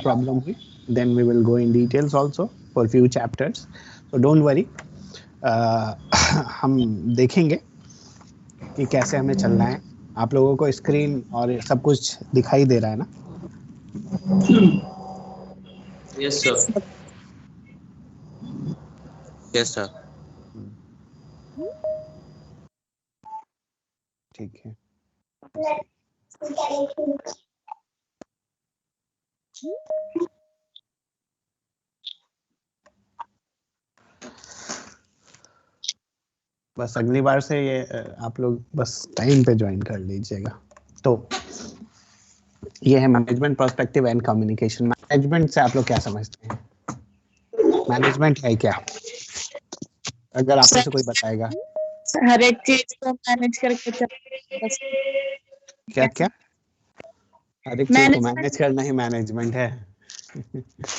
problem हुई, then we will go in details also for few chapters, so don't worry. हम देखेंगे कि कैसे हमें चलना है. आप लोगों को स्क्रीन और सब कुछ दिखाई दे रहा है ना? Yes sir. Yes sir. ठीक है. बस अगली बार से ये आप लोग बस टाइम पे ज्वाइन कर लीजिएगा. तो ये है management perspective and communication. Management से आप लोग क्या समझते हैं? मैनेजमेंट है क्या? अगर आप में से कोई बताएगा. हर एक चीज को मैनेज करके क्या क्या? हर एक चीज को मैनेज करना ही मैनेजमेंट है.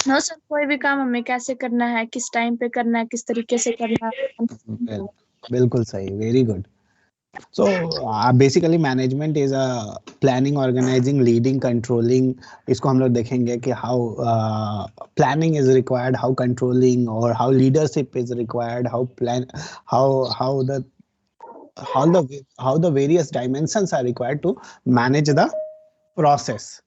नो सर, कोई भी काम हमें कैसे करना है, किस टाइम पे करना है, किस तरीके से करना है. बिल्कुल सही. Very good. So basically management is a planning, organizing, leading, controlling. इसको हम लोग देखेंगे कि how planning is required, how controlling or how leadership is required, how the various dimensions are required to manage the process.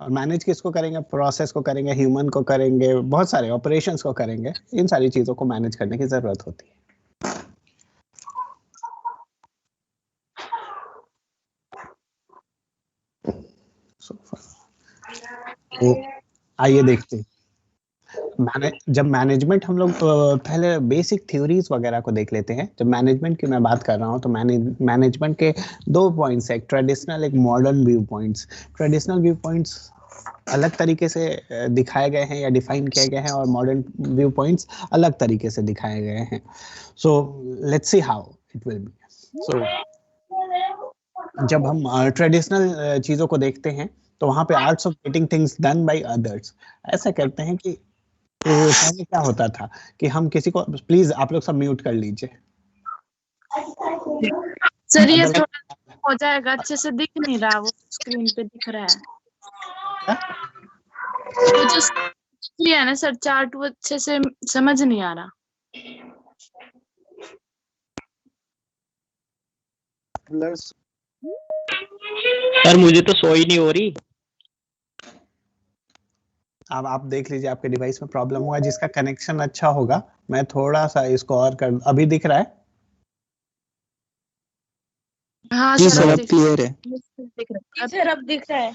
और manage किसको करेंगे? Process को करेंगे, ह्यूमन को करेंगे, बहुत सारे ऑपरेशंस को करेंगे. इन सारी चीजों को मैनेज करने की जरूरत होती है. तो आइए देखते हैं. जब मैनेजमेंट हम लोग पहले बेसिक थ्योरीज वगैरह को देख लेते हैं. जब मैनेजमेंट की मैं बात कर रहा हूँ तो मैनेजमेंट के दो पॉइंट्स है, एक ट्रेडिशनल, एक modern view points. Traditional view points अलग तरीके से दिखाए गए हैं या डिफाइन किए गए हैं, और मॉडर्न व्यू पॉइंट्स अलग तरीके से दिखाए गए हैं. So let's see how it will be. So जब हम ट्रेडिशनल चीजों को देखते हैं तो वहां पे arts of getting things done by others. ऐसा कहते हैं कि पहले क्या होता था कि हम किसी को, प्लीज आप लोग सब म्यूट कर लीजिए. सर ये थोड़ा हो जाएगा, अच्छे से दिख नहीं रहा, वो स्क्रीन पे दिख रहा है. वो जो है ना सर चार्ट, वो अच्छे से समझ नहीं आ रहा. सर मुझे तो शो ही नहीं हो रही. अब आप देख लीजिए, आपके डिवाइस में प्रॉब्लम हुआ. जिसका कनेक्शन अच्छा होगा, मैं थोड़ा सा इसको और कर. अभी दिख रहा है? हाँ सर अब क्लियर है. सर अब दिख रहा है.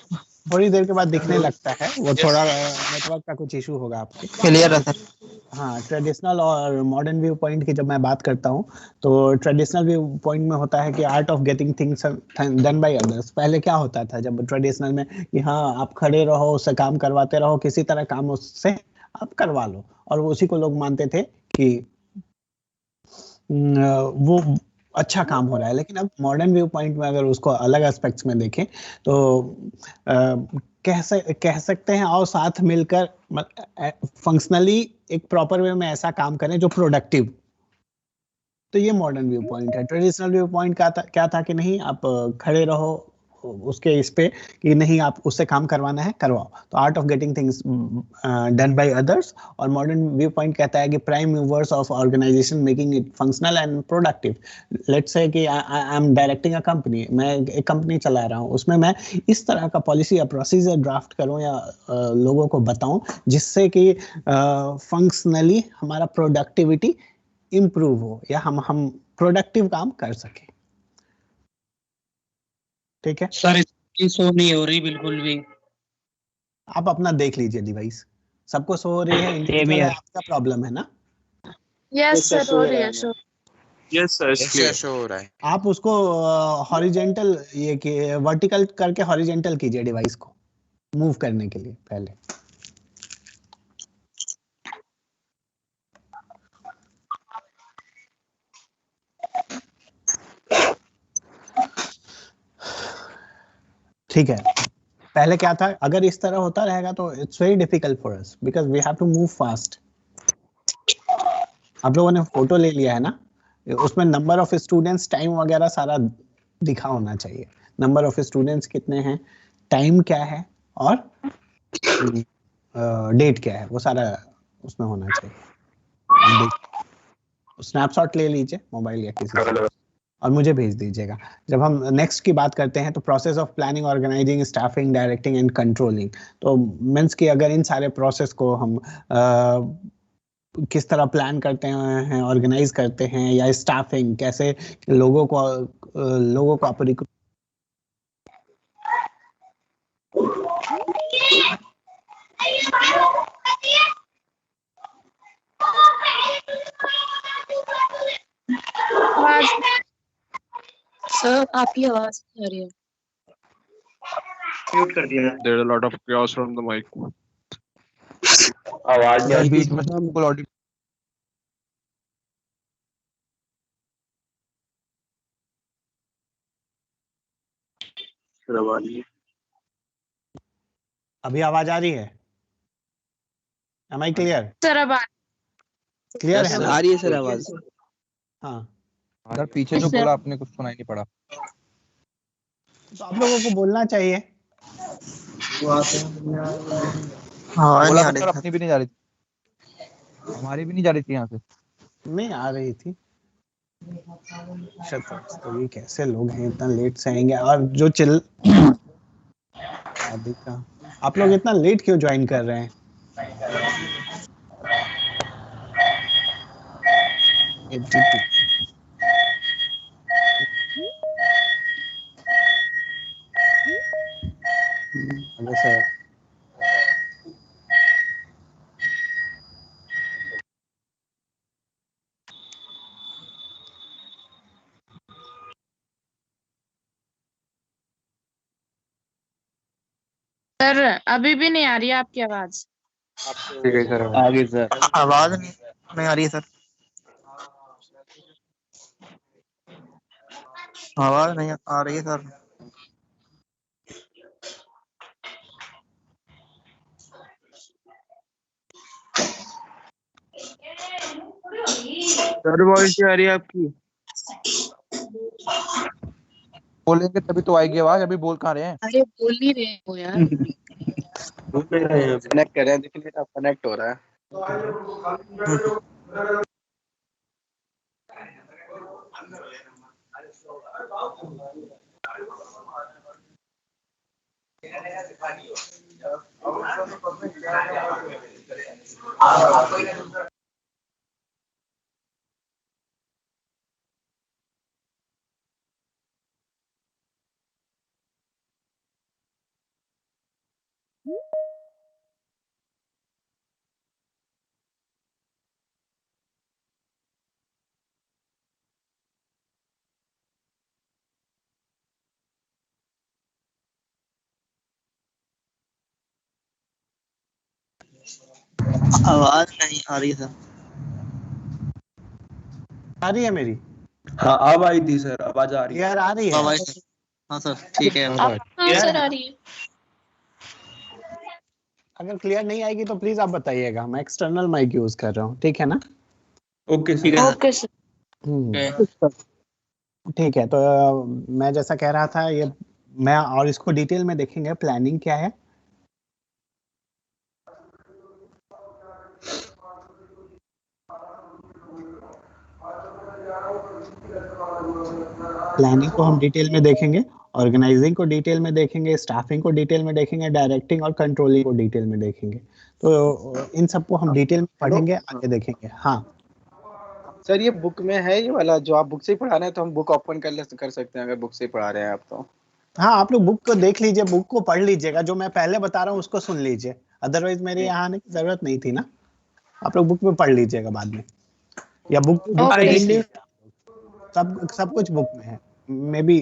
थोड़ी देर के बाद दिखने लगता है. वो थोड़ा नेटवर्क का कुछ इशू होगा आपके. क्लियर है सर. हाँ, ट्रेडिशनल और मॉडर्न व्यू पॉइंट की जब मैं बात करता हूँ तो ट्रेडिशनल व्यू पॉइंट में होता है कि art of getting things done by others. पहले क्या होता था जब ट्रेडिशनल में कि हाँ आप खड़े रहो, उससे काम करवाते रहो, किसी तरह काम उससे आप करवा लो, और उसी को लोग मानते थे कि वो अच्छा काम हो रहा है. लेकिन अब मॉडर्न व्यू पॉइंट में अगर उसको अलग एस्पेक्ट्स में देखें तो कह सकते हैं और साथ मिलकर फंक्शनली एक प्रॉपर वे में ऐसा काम करें जो प्रोडक्टिव. तो ये मॉडर्न व्यू पॉइंट है. ट्रेडिशनल व्यू पॉइंट क्या था कि नहीं आप खड़े रहो उसके इस पे कि नहीं आप उससे काम करवाना है करवाओ. तो art of getting things done by others. और मॉडर्न व्यू पॉइंट कहता है कि prime movers of organisation making it functional and productive. Let's say कि I am directing a company. मैं एक कंपनी चला रहा हूँ, उसमें मैं इस तरह का पॉलिसी या प्रोसीजर ड्राफ्ट करूँ या लोगों को बताऊं जिससे कि फंक्शनली हमारा प्रोडक्टिविटी इम्प्रूव हो या हम प्रोडक्टिव काम कर सके. ठीक है सर इसकी शो नहीं हो रही बिल्कुल भी. आप अपना देख लीजिए डिवाइस. सबको शो हो रही है? इंडिविजुअल है आपका प्रॉब्लम है ना? यस सर हो रही है शो. यस सर शो हो रहा है. आप उसको हॉरिजेंटल ये कि वर्टिकल करके हॉरिजेंटल कीजिए डिवाइस को मूव करने के लिए पहले. ठीक है. पहले क्या था, अगर इस तरह होता रहेगा तो it's very difficult for us because we have to move fast. आप लोगों ने फोटो ले लिया है ना, उसमें नंबर ऑफ स्टूडेंट्स, टाइम वगैरह सारा दिखा होना चाहिए. नंबर ऑफ स्टूडेंट्स कितने हैं, टाइम क्या है, और डेट क्या है, वो सारा उसमें होना चाहिए। स्नैपशॉट ले लीजिए मोबाइल या किसी से और मुझे भेज दीजिएगा। जब हम नेक्स्ट की बात करते हैं तो process of planning, organising, staffing, directing and controlling, तो मीन्स कि अगर इन सारे प्रोसेस को हम किस तरह प्लान करते हैं, ऑर्गेनाइज करते हैं, या स्टाफिंग कैसे लोगों को अपनी आवाज सर आपकी आवाज नहीं आ रही है। म्यूट कर दिया। There's a lot of chaos from the mic. आवाज नहीं आ रही। बीच में ना बिल्कुल ऑडियो। अभी आवाज आ रही है? Am I clear? सर अब क्लियर है ना? आ रही है सर आवाज। हाँ, अगर पीछे जो बोला आपने कुछ सुनाई नहीं पड़ा। तो आप लोगों को बोलना चाहिए। बोला तो सर अपनी भी नहीं जा रही थी, हमारी भी नहीं जा रही थी यहाँ से। नहीं आ रही थी। तो ये कैसे लोग हैं इतना लेट से आएंगे? और जो अभी का आप लोग इतना लेट क्यों ज्वाइन कर रहे हैं? सर सर अभी भी नहीं आ रही है आपकी आवाज। आगे सर आवाज नहीं आ रही है सर, आवाज नहीं आ रही है सर। सर वॉइस आ रही है आपकी? बोलेंगे तभी तो आएगी आवाज, अभी बोल कहाँ रहे हैं? अरे बोल नहीं रहे हो यार। कनेक्ट कर रहे हैं, देखिए अब कनेक्ट हो रहा है। आवाज नहीं आ रही सर। आ रही है मेरी? हाँ अब आई थी सर, आवाज आ रही है। यार आ रही है? हाँ सर ठीक है। सर आ रही है। अगर क्लियर नहीं आएगी तो प्लीज आप बताइएगा, मैं एक्सटर्नल माइक यूज कर रहा हूँ, ठीक है ना? Okay sir. Okay sir. ठीक है, तो मैं जैसा कह रहा था, ये मैं और इसको डिटेल में देखेंगे प्लानिंग क्या है। प्लानिंग को हम डिटेल में देखेंगे, ऑर्गेनाइजिंग को डिटेल में देखेंगे, स्टाफिंग को डिटेल में देखेंगे, डायरेक्टिंग और कंट्रोलिंग को डिटेल में देखेंगे। तो इन सबको हम डिटेल में पढ़ेंगे, आगे देखेंगे। हाँ सर ये बुक में है, ये वाला जो आप बुक से ही पढ़ा रहे हैं, तो हम बुक ओपन कर सकते हैं अगर बुक से ही पढ़ा रहे हैं आप तो। हाँ, आप लोग बुक को देख लीजिए, बुक को पढ़ लीजिएगा, जो मैं पहले बता रहा हूँ उसको सुन लीजिए, अदरवाइज मेरे यहाँ आने की जरूरत नहीं थी ना। आप लोग बुक में पढ़ लीजिएगा बाद में, या बुक सब कुछ बुक में है। मे बी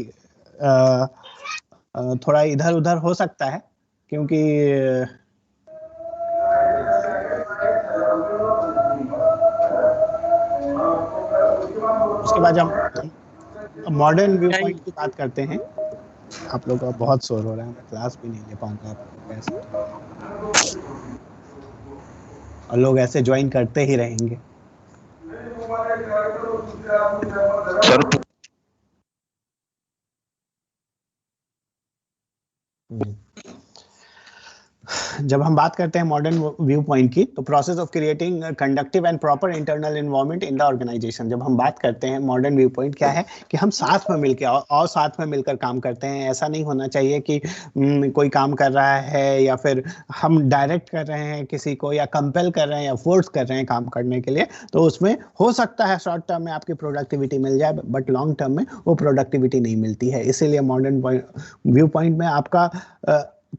थोड़ा इधर उधर हो सकता है, क्योंकि उसके बाद हम मॉडर्न व्यू पॉइंट की बात करते हैं। आप लोग का बहुत शोर हो रहा है, मैं क्लास भी नहीं ले पाऊंगा आपको कैसे, और लोग ऐसे ज्वाइन करते ही रहेंगे। जब हम बात करते हैं मॉडर्न व्यू पॉइंट की, तो process of creating conductive and proper internal environment in the organisation. जब हम बात करते हैं मॉडर्न व्यू पॉइंट क्या है कि हम साथ में मिलकर और साथ में मिलकर काम करते हैं। ऐसा नहीं होना चाहिए कि कोई काम कर रहा है या फिर हम डायरेक्ट कर रहे हैं किसी को या कंपेल कर रहे हैं या फोर्स कर रहे हैं काम करने के लिए, तो उसमें हो सकता है शॉर्ट टर्म में आपकी प्रोडक्टिविटी मिल जाए, बट लॉन्ग टर्म में वो प्रोडक्टिविटी नहीं मिलती है। इसीलिए मॉडर्न व्यू पॉइंट में आपका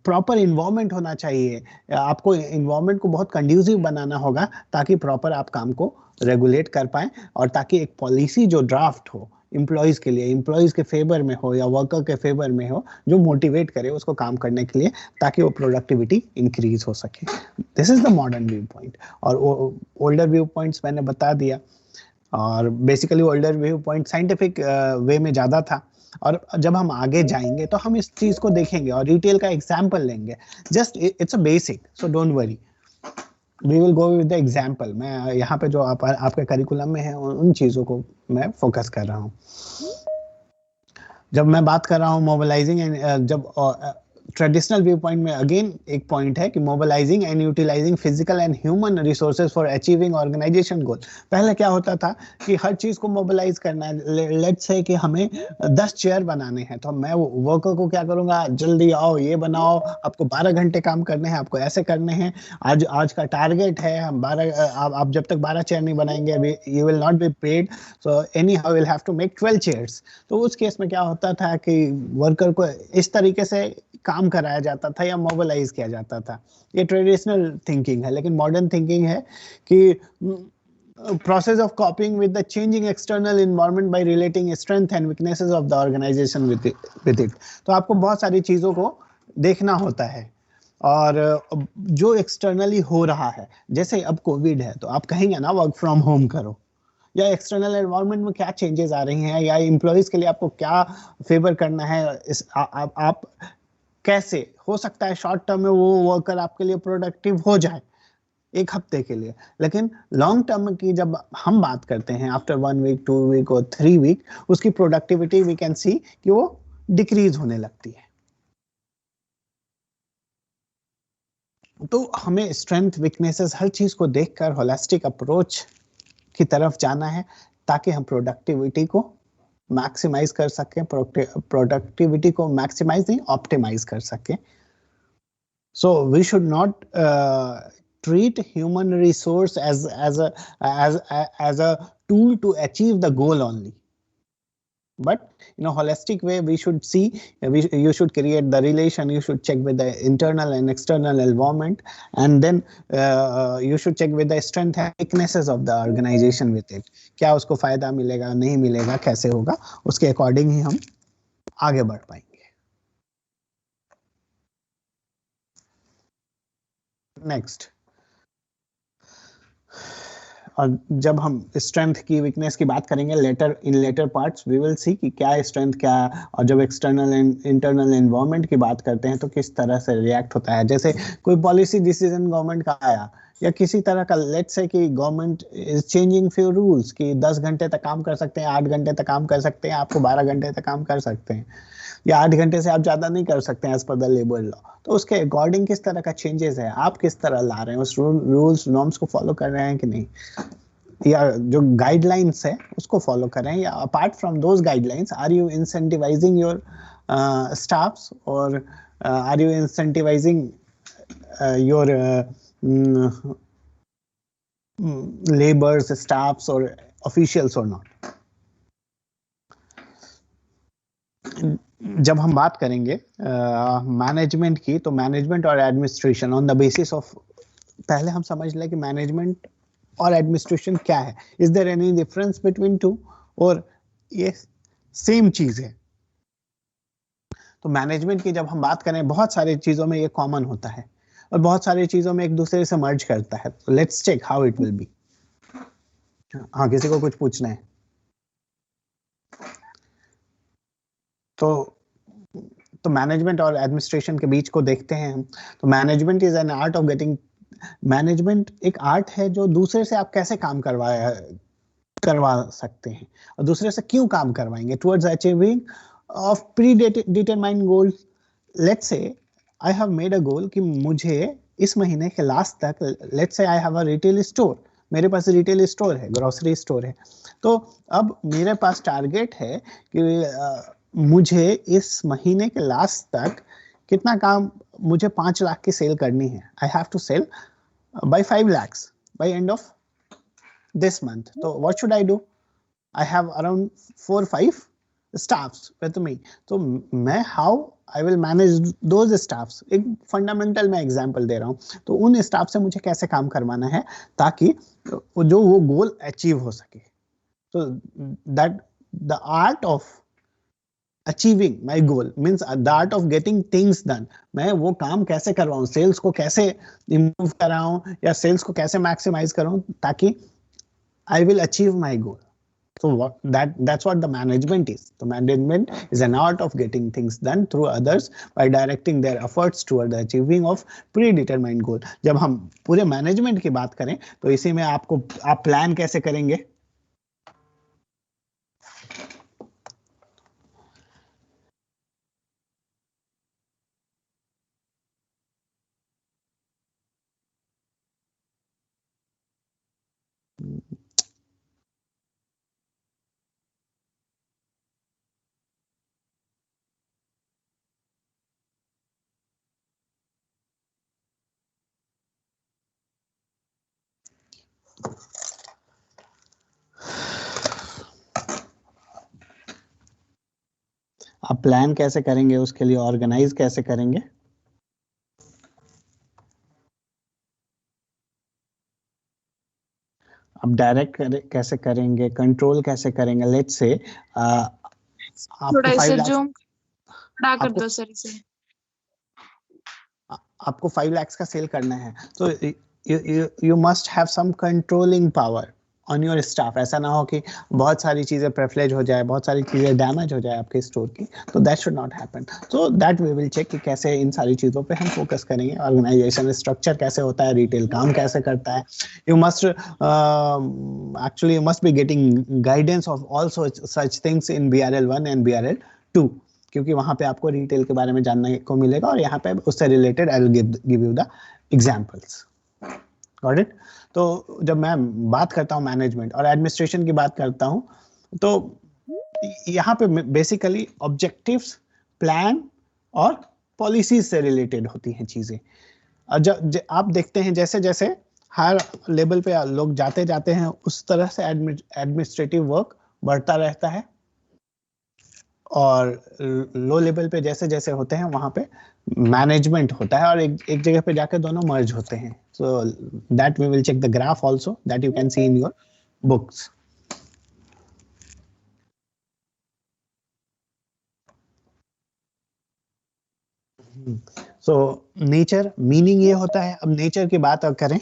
प्रॉपर इन्वायरमेंट होना चाहिए। आपको इन्वायरमेंट को बहुत कंड्यूसिव बनाना होगा ताकि प्रॉपर आप काम को रेगुलेट कर पाएं और ताकि एक पॉलिसी जो ड्राफ्ट हो एम्प्लॉयज के लिए, एम्प्लॉयज के फेवर में हो या वर्कर के फेवर में हो, जो मोटिवेट करे उसको काम करने के लिए ताकि वो प्रोडक्टिविटी इंक्रीज हो सके। This is the modern view point. और ओल्डर व्यू पॉइंट्स मैंने बता दिया, और basically older view point scientific way में ज़्यादा था। और जब हम आगे जाएंगे तो हम इस चीज को देखेंगे और डिटेल का एग्जांपल लेंगे। Just it's a basic, so don't worry, we will go with the example. मैं यहाँ पे जो आपके करिकुलम में है उन चीजों को मैं फोकस कर रहा हूँ। जब मैं बात कर रहा हूँ मोबिलाइजिंग, जब ट्रेडिशनल व्यू पॉइंट में अगेन एक पॉइंट है कि mobilising and utilising physical and human resources for achieving organisation goal. पहले क्या होता था कि हर चीज को मोबिलाइज करना है। लेट्स से कि हमें 10 चेयर बनाने हैं, तो मैं वर्कर को क्या करूंगा, जल्दी आओ ये बनाओ, आपको 12 घंटे काम करने हैं, आपको ऐसे करने हैं, आज का टारगेट है, हम 12 आप जब तक 12 चेयर नहीं बनाएंगे you will not be paid, so anyhow will have to make 12 chairs. तो उस केस में क्या होता था कि वर्कर को इस तरीके से काम कराया जाता था या मोबिलाइज किया जाता था। ये ट्रेडिशनल थिंकिंग है। लेकिन मॉडर्न थिंकिंग है कि process of coping with the changing external environment by relating strength and weaknesses of the organisation with it. तो आपको बहुत सारी चीजों को देखना होता है और जो एक्सटर्नली हो रहा है, जैसे अब कोविड है तो आप कहेंगे ना वर्क फ्रॉम होम करो, या एक्सटर्नल एनवायरनमेंट में क्या चेंजेस आ रही हैं, या एम्प्लॉयज के लिए आपको क्या फेवर करना है, आप कैसे हो सकता है शॉर्ट टर्म में वो वर्कर आपके लिए प्रोडक्टिव हो जाए एक हफ्ते के लिए, लेकिन लॉन्ग टर्म की जब हम बात करते हैं आफ्टर 1 वीक 2 वीक और 3 वीक, उसकी प्रोडक्टिविटी वी कैन सी कि वो डिक्रीज होने लगती है। तो हमें स्ट्रेंथ वीकनेसेस हर चीज को देखकर होलिस्टिक अप्रोच की तरफ जाना है ताकि हम प्रोडक्टिविटी को मैक्सिमाइज कर सकें, प्रोडक्टिविटी को मैक्सिमाइज नहीं ऑप्टिमाइज कर सकें। So we should not treat human resource as a tool to achieve the goal only, but in a holistic way we should see, you should create the relation, you should check with the internal and external environment, and then you should check with the strength and weaknesses of the organization with it। क्या उसको फायदा मिलेगा नहीं मिलेगा कैसे होगा, उसके according ही हम आगे बढ़ पाएंगे। नेक्स्ट, और जब हम स्ट्रेंथ की वीकनेस की बात करेंगे later parts we will see कि क्या स्ट्रेंथ क्या है, और जब एक्सटर्नल एंड इंटरनल एनवायरनमेंट की बात करते हैं तो किस तरह से रिएक्ट होता है। जैसे कोई पॉलिसी डिसीजन गवर्नमेंट का आया या किसी तरह का, लेट्स से कि government is changing few rules कि 10 घंटे तक काम कर सकते हैं, 8 घंटे तक काम कर सकते हैं, आपको 12 घंटे तक काम कर सकते हैं, या 8 घंटे से आप ज्यादा नहीं कर सकते हैं as per the labour law. तो उसके अकॉर्डिंग किस तरह का चेंजेस है, आप किस तरह ला रहे हैं, उस रूल्स नॉर्म्स को फॉलो कर रहे हैं कि नहीं, या जो गाइडलाइंस है उसको फॉलो कर रहे हैं, या apart from those guidelines are you incentivising your staffs और are you incentivising your laborers, staffs or officials or not। जब हम बात करेंगे मैनेजमेंट की, तो मैनेजमेंट और administration on the basis of, पहले हम समझ लें कि मैनेजमेंट और एडमिनिस्ट्रेशन क्या है, is there any difference between two, और ये सेम चीज है। तो मैनेजमेंट की जब हम बात करें, बहुत सारी चीजों में ये कॉमन होता है और बहुत सारी चीजों में एक दूसरे से मर्ज करता है। तो let's check how it will be. हाँ, किसी को कुछ पूछना है तो मैनेजमेंट और एडमिनिस्ट्रेशन के बीच को देखते हैं हम। तो management is an art of getting, management एक आर्ट है जो दूसरे से आप कैसे काम करवा सकते हैं और दूसरे से क्यों काम करवाएंगे towards achieving of pre determined goal. Let's say I have made a गोल कि मुझे इस महीने के लास्ट तक, let's say I have a retail store, मेरे पास रिटेल स्टोर है, ग्रोसरी स्टोर है, तो अब मेरे पास टारगेट है कि मुझे इस महीने के लास्ट तक कितना काम, मुझे 5 लाख की सेल करनी है, I have to sell by 5 lakhs by end of this month. So what should I do? I have around 4-5 staffs with me. So मैं how I will manage those staffs? एक fundamental मैं example दे रहा हूँ, तो उन staff से मुझे कैसे काम करवाना है ताकि जो वो गोल अचीव हो सके. So that the art of achieving my goal means the art of getting things done. मैं वो काम कैसे करवाऊँ, सेल्स को कैसे इम्प्रूव कराऊँ या सेल्स को कैसे मैक्सिमाइज करूँ ताकि I will achieve my goal. So that's what the management is. The management is an art of getting things done through others by directing their efforts toward the achieving of predetermined goal. जब हम पूरे management की बात करें तो इसी में आप प्लान कैसे करेंगे, आप प्लान कैसे करेंगे, उसके लिए ऑर्गेनाइज कैसे करेंगे, आप डायरेक्ट कैसे करेंगे, कंट्रोल कैसे करेंगे. लेट्स से थोड़ा इसे जूम बड़ा कर दो सर इसे. आपको 5 lakhs का सेल करना है, तो you must have some controlling power on your staff. ऐसा ना हो कि बहुत सारी चीजें प्रिविलेज हो जाए, बहुत सारी चीजें डैमेज हो जाए आपके स्टोर की, तो that should not happen. So that we will check कि कैसे इन सारी चीजों पे हम फोकस करेंगे. ऑर्गेनाइजेशन स्ट्रक्चर कैसे होता है, रिटेल काम कैसे करता है. You must actually you must be getting guidance of also such things in BRL1 and BRL2, क्योंकि वहां पे आपको रिटेल के बारे में जानने को मिलेगा और यहाँ पे उससे related I will give you the examples. Got it. तो जब मैं बात करता हूँ मैनेजमेंट और एडमिनिस्ट्रेशन की बात करता हूँ, तो यहाँ पे बेसिकली ऑब्जेक्टिव्स, प्लान और पॉलिसीज से रिलेटेड होती हैं चीजें. और जब आप देखते हैं जैसे जैसे हर लेवल पे लोग जाते जाते हैं उस तरह से एडमिनिस्ट्रेटिव वर्क बढ़ता रहता है, और लो लेवल पे जैसे जैसे होते हैं वहां पे मैनेजमेंट होता है और एक जगह पे जाके दोनों मर्ज होते हैं. So that we will check the graph also that you can see in your books. So nature meaning ये होता है. अब नेचर की बात अब करें,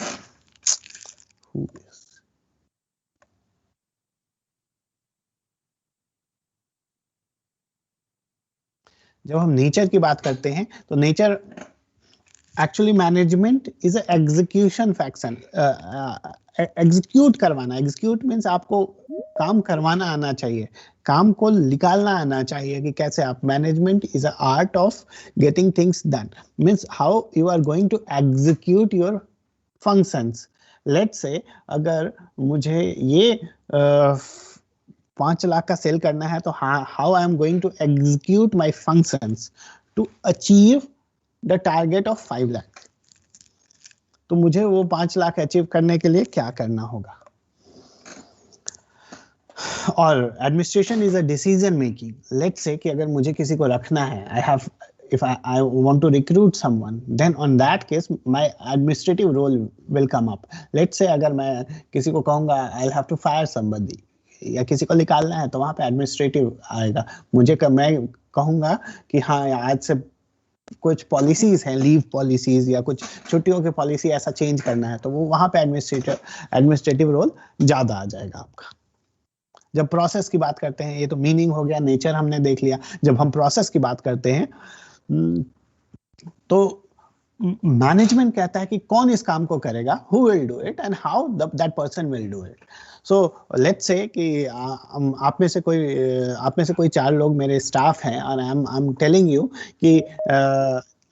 जब हम नेचर की बात करते हैं तो nature actually management is a execution function. Execute करवाना, एग्जीक्यूट मीन्स आपको काम करवाना आना चाहिए, काम को निकालना आना चाहिए कि कैसे आप. Management is a art of getting things done, means how you are going to execute your functions. Let's say अगर मुझे ये 5 लाख का सेल करना है, तो how I am going to execute my functions to achieve the target of 5 lakh. तो मुझे वो 5 लाख अचीव करने के लिए क्या करना होगा. और administration is a decision making. Let's say कि अगर मुझे किसी को रखना है, I have if I want to recruit someone, then on that case my administrative role will come up. Let's say अगर मैं किसी को कहूँगा I'll have to fire somebody, या किसी को निकालना है, तो वहाँ पे एडमिनिस्ट्रेटिव आएगा. मैं कहूँगा कि हाँ आज से कुछ पॉलिसीज हैं, लीव पॉलिसीज या कुछ छुट्टियों की पॉलिसी ऐसा चेंज करना है, तो वो वहाँ पे एडमिनिस्ट्रेटिव रोल ज्यादा आ जाएगा आपका. जब प्रोसेस की बात करते हैं, ये तो मीनिंग हो गया, नेचर हमने देख लिया. जब हम प्रोसेस की बात करते हैं तो मैनेजमेंट कहता है कि कौन इस काम को करेगा, who will do it and how that person will do it. So let's say कि आप में से कोई 4 लोग मेरे स्टाफ हैं और I'm telling you कि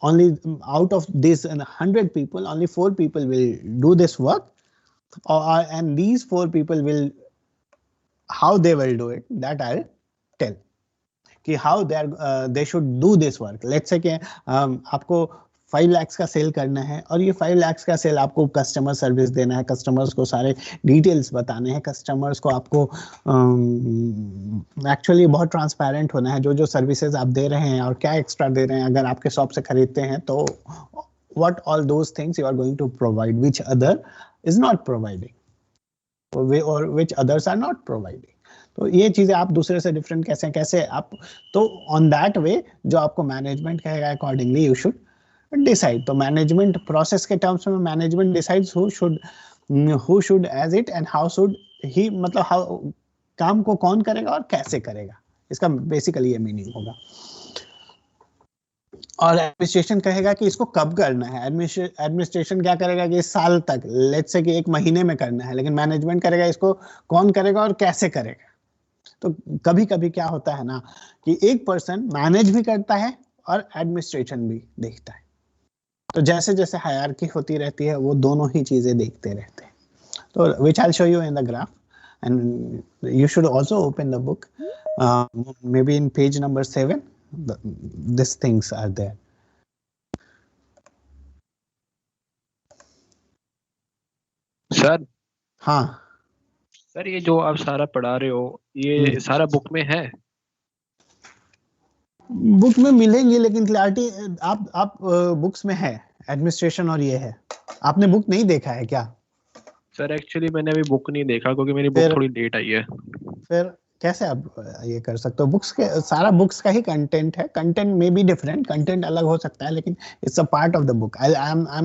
only out of these 100 people, only 4 people will do this work, and these 4 people will, how they will do it, that I'll tell कि how they should do this work. Let's say कि आपको 5 lakhs का cell करना है और ये 5 lakhs का cell आपको कस्टमर सर्विस देना है, कस्टमर्स को सारे डिटेल्स बताने हैं, कस्टमर्स को आपको एक्चुअली बहुत ट्रांसपेरेंट होना है, जो जो सर्विसेज आप दे रहे हैं और क्या एक्स्ट्रा दे रहे हैं अगर आपके शॉप से खरीदते हैं तो what all those things you are going to provide which other is not providing or which others are not providing. तो ये चीजें आप दूसरे से डिफरेंट कैसे आप, तो ऑन दैट वे जो आपको मैनेजमेंट कहेगा अकॉर्डिंगली यू शुड डिसाइड. तो मैनेजमेंट प्रोसेस के टर्म्स में management decides who should as it and how should he, मतलब हाउ काम को कौन करेगा और कैसे करेगा, इसका बेसिकली ये मीनिंग होगा. और एडमिनिस्ट्रेशन कहेगा कि इसको कब करना है. एडमिनिस्ट्रेशन क्या करेगा कि इस साल तक, लेट्स से कि 1 महीने में करना है, लेकिन मैनेजमेंट करेगा इसको कौन करेगा और कैसे करेगा. तो कभी कभी क्या होता है ना कि एक पर्सन मैनेज भी करता है और एडमिनिस्ट्रेशन भी देखता है. तो जैसे जैसे हायरार्की होती रहती है वो दोनों ही चीजें देखते रहते हैं. तो which I'll show you in the graph, and you should also open the book, maybe in page number 7. These things are there. Sir हाँ सर, ये जो आप सारा पढ़ा रहे हो ये सारा बुक में है? बुक में मिलेंगे लेकिन क्लैरिटी आप बुक्स में है एडमिनिस्ट्रेशन और ये है. आपने बुक नहीं देखा है क्या? सर एक्चुअली मैंने अभी बुक नहीं देखा क्योंकि मेरी बुक थोड़ी लेट आई है. फिर कैसे आप ये कर सकते हो? बुक्स के सारा बुक्स का ही कंटेंट है. कंटेंट में भी डिफरेंट कंटेंट अलग हो सकता है लेकिन it's a part of the book. I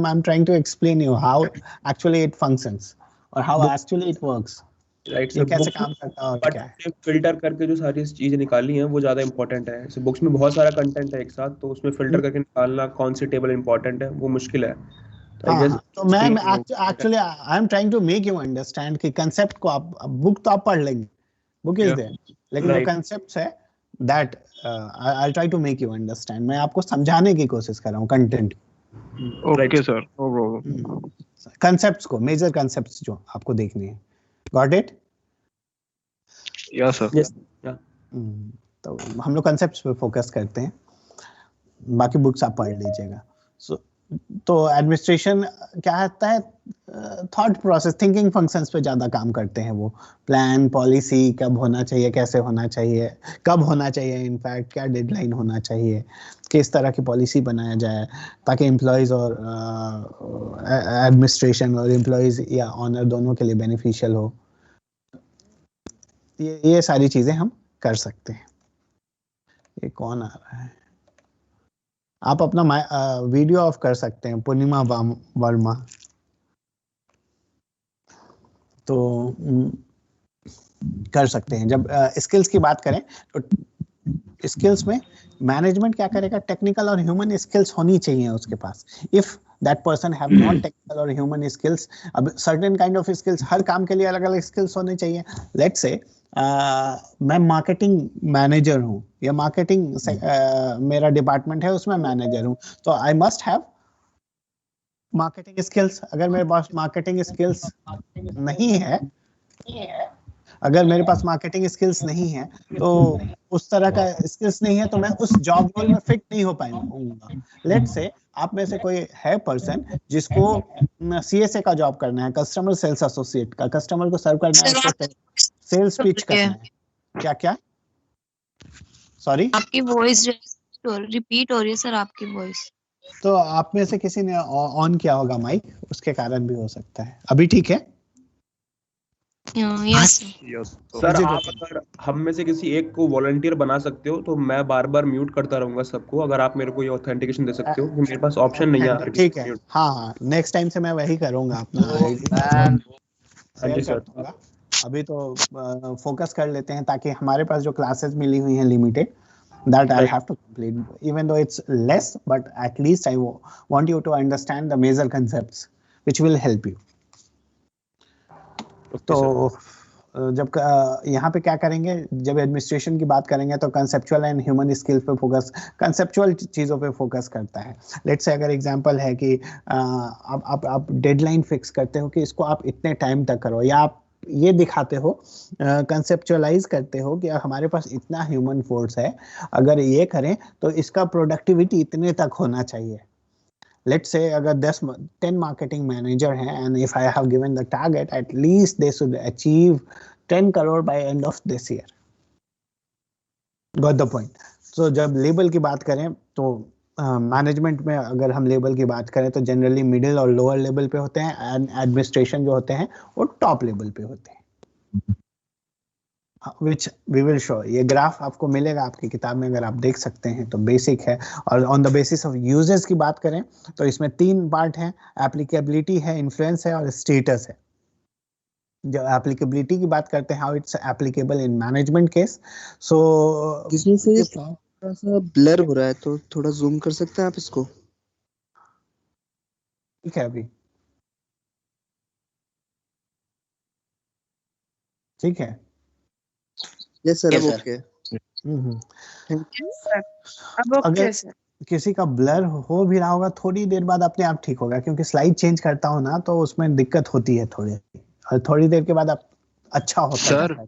am trying to explain you how actually it functions और how actually it works. Right ये कैसे काम करता है और क्या है. फिल्टर करके जो सारी चीजें निकाली हैं वो ज्यादा इंपॉर्टेंट है. जैसे बुक्स में बहुत सारा कंटेंट है एक साथ, तो उसमें फिल्टर करके निकालना कौन सी टेबल इंपॉर्टेंट है वो मुश्किल है. तो मैं actually I am trying to make you understand कि कंसेप्ट को आप बुक तो आप पढ़ लेंगे, बुक इज देयर, लेकिन जो कंसेप्ट्स है that I try to make you understand. मैं आपको समझाने की कोशिश कर रहा हूँ content. Okay sir, no problem. Concepts को, मेजर कंसेप्ट्स जो आपको देखने हैं. Got it? Yes sir. Yes. तो हम लोग कंसेप्ट्स पे फोकस करते हैं, बाकी बुक्स आप पढ़ लीजिएगा. तो एडमिनिस्ट्रेशन क्या होता है? थॉट प्रोसेस, थिंकिंग फंक्शंस पे ज्यादा काम करते हैं. वो प्लान, पॉलिसी, कब होना चाहिए, कैसे होना चाहिए, कब होना चाहिए, इनफैक्ट क्या डेडलाइन होना चाहिए, किस तरह की पॉलिसी बनाया जाए ताकि एम्प्लॉयज और एडमिनिस्ट्रेशन और एम्प्लॉयज या ऑनर दोनों के लिए बेनिफिशियल हो. ये सारी चीजें हम कर सकते हैं. ये कौन आ रहा है? आप अपना वीडियो ऑफ कर सकते हैं, पूर्णिमा वर्मा. तो कर सकते हैं. जब स्किल्स की बात करें तो स्किल्स में मैनेजमेंट क्या करेगा? टेक्निकल और ह्यूमन स्किल्स होनी चाहिए उसके पास. If that person have not technical और ह्यूमन स्किल्स, अब सर्टेन काइंड ऑफ स्किल्स, हर काम के लिए अलग अलग स्किल्स होने चाहिए. लेट्स से मैं मार्केटिंग मैनेजर हूँ या मार्केटिंग मेरा डिपार्टमेंट है उसमें मैनेजर हूँ, तो I must have marketing skills. अगर मेरे पास मार्केटिंग स्किल्स नहीं है, अगर मेरे पास मार्केटिंग स्किल्स नहीं है तो उस तरह का स्किल्स नहीं है तो मैं उस जॉब रोल में फिट नहीं हो पाऊंगा. लेट्स से आप में से कोई है पर्सन जिसको CSA का जॉब करना है, कस्टमर सेल्स एसोसिएट का, कस्टमर को सर्व करना है, सेल्स पिच करना है. क्या क्या? सॉरी, आपकी वॉइस रिपीट हो रही है सर, आपकी वॉइस. तो आप में से किसी ने ऑन किया होगा माइक, उसके कारण भी हो सकता है. अभी ठीक है? Yes sir. आप अगर हम में से किसी एक को वॉलंटियर बना सकते हो तो मैं बार बार म्यूट करता रहूंगा सबको. अगर आप मेरे को ये ऑथेंटिकेशन दे सकते हो कि मेरे पास ऑप्शन नहीं है. ठीक है, हाँ, नेक्स्ट टाइम से मैं वही करूंगा. अपना जी सर. अभी तो फोकस कर लेते हैं ताकि हमारे पास जो क्लासेस मिली हुई हैं limited, that I'll have to complete, even though it's less, but at least I want you to understand the major concepts which will help you. तो जब यहाँ पे क्या करेंगे, जब एडमिनिस्ट्रेशन की बात करेंगे तो कंसेप्चुअल एंड ह्यूमन स्किल्स पे फोकस, कंसेप्चुअल चीज़ों पे फोकस करता है। लेट्स से अगर एग्जांपल है कि आप डेडलाइन फिक्स करते हो कि इसको आप इतने टाइम तक करो, या आप ये दिखाते हो, कंसेप्चुअलाइज करते हो कि हमारे पास इतना ह्यूमन फोर्स है, अगर ये करें तो इसका प्रोडक्टिविटी इतने तक होना चाहिए। Let's say अगर 10 marketing manager हैं and if I have given the target, at least they should achieve 10 crore by end of this year. Got the point? So जब लेबल की बात करें तो मैनेजमेंट में अगर हम लेवल की बात करें तो जनरली मिडिल और लोअर लेवल पे होते हैं, एंड एडमिनिस्ट्रेशन जो होते हैं वो टॉप लेवल पे होते हैं, which we will show। ये ग्राफ आपको मिलेगा आपकी किताब में, अगर आप देख सकते हैं तो बेसिक है। और on the basis of uses की बात करें तो इसमें 3 पार्ट हैं, एप्लीकेबिलिटी है, इन्फ्लुएंस है और स्टेटस है। जो एप्लीकेबिलिटी की बात करते हैं, how it's applicable in management case. So इसमें से ये थोड़ा सा ब्लर हो रहा है, तो थोड़ा जूम कर सकते हैं आप इसको? ठीक है, अभी ठीक है। यस सर, अब ओके। अब ओके अगर सर। किसी का ब्लर हो भी रहा होगा, थोड़ी देर बाद अपने आप ठीक होगा, क्योंकि स्लाइड चेंज करता हो ना तो उसमें दिक्कत होती है थोड़ी, और थोड़ी देर के बाद आप अच्छा होता सर। है।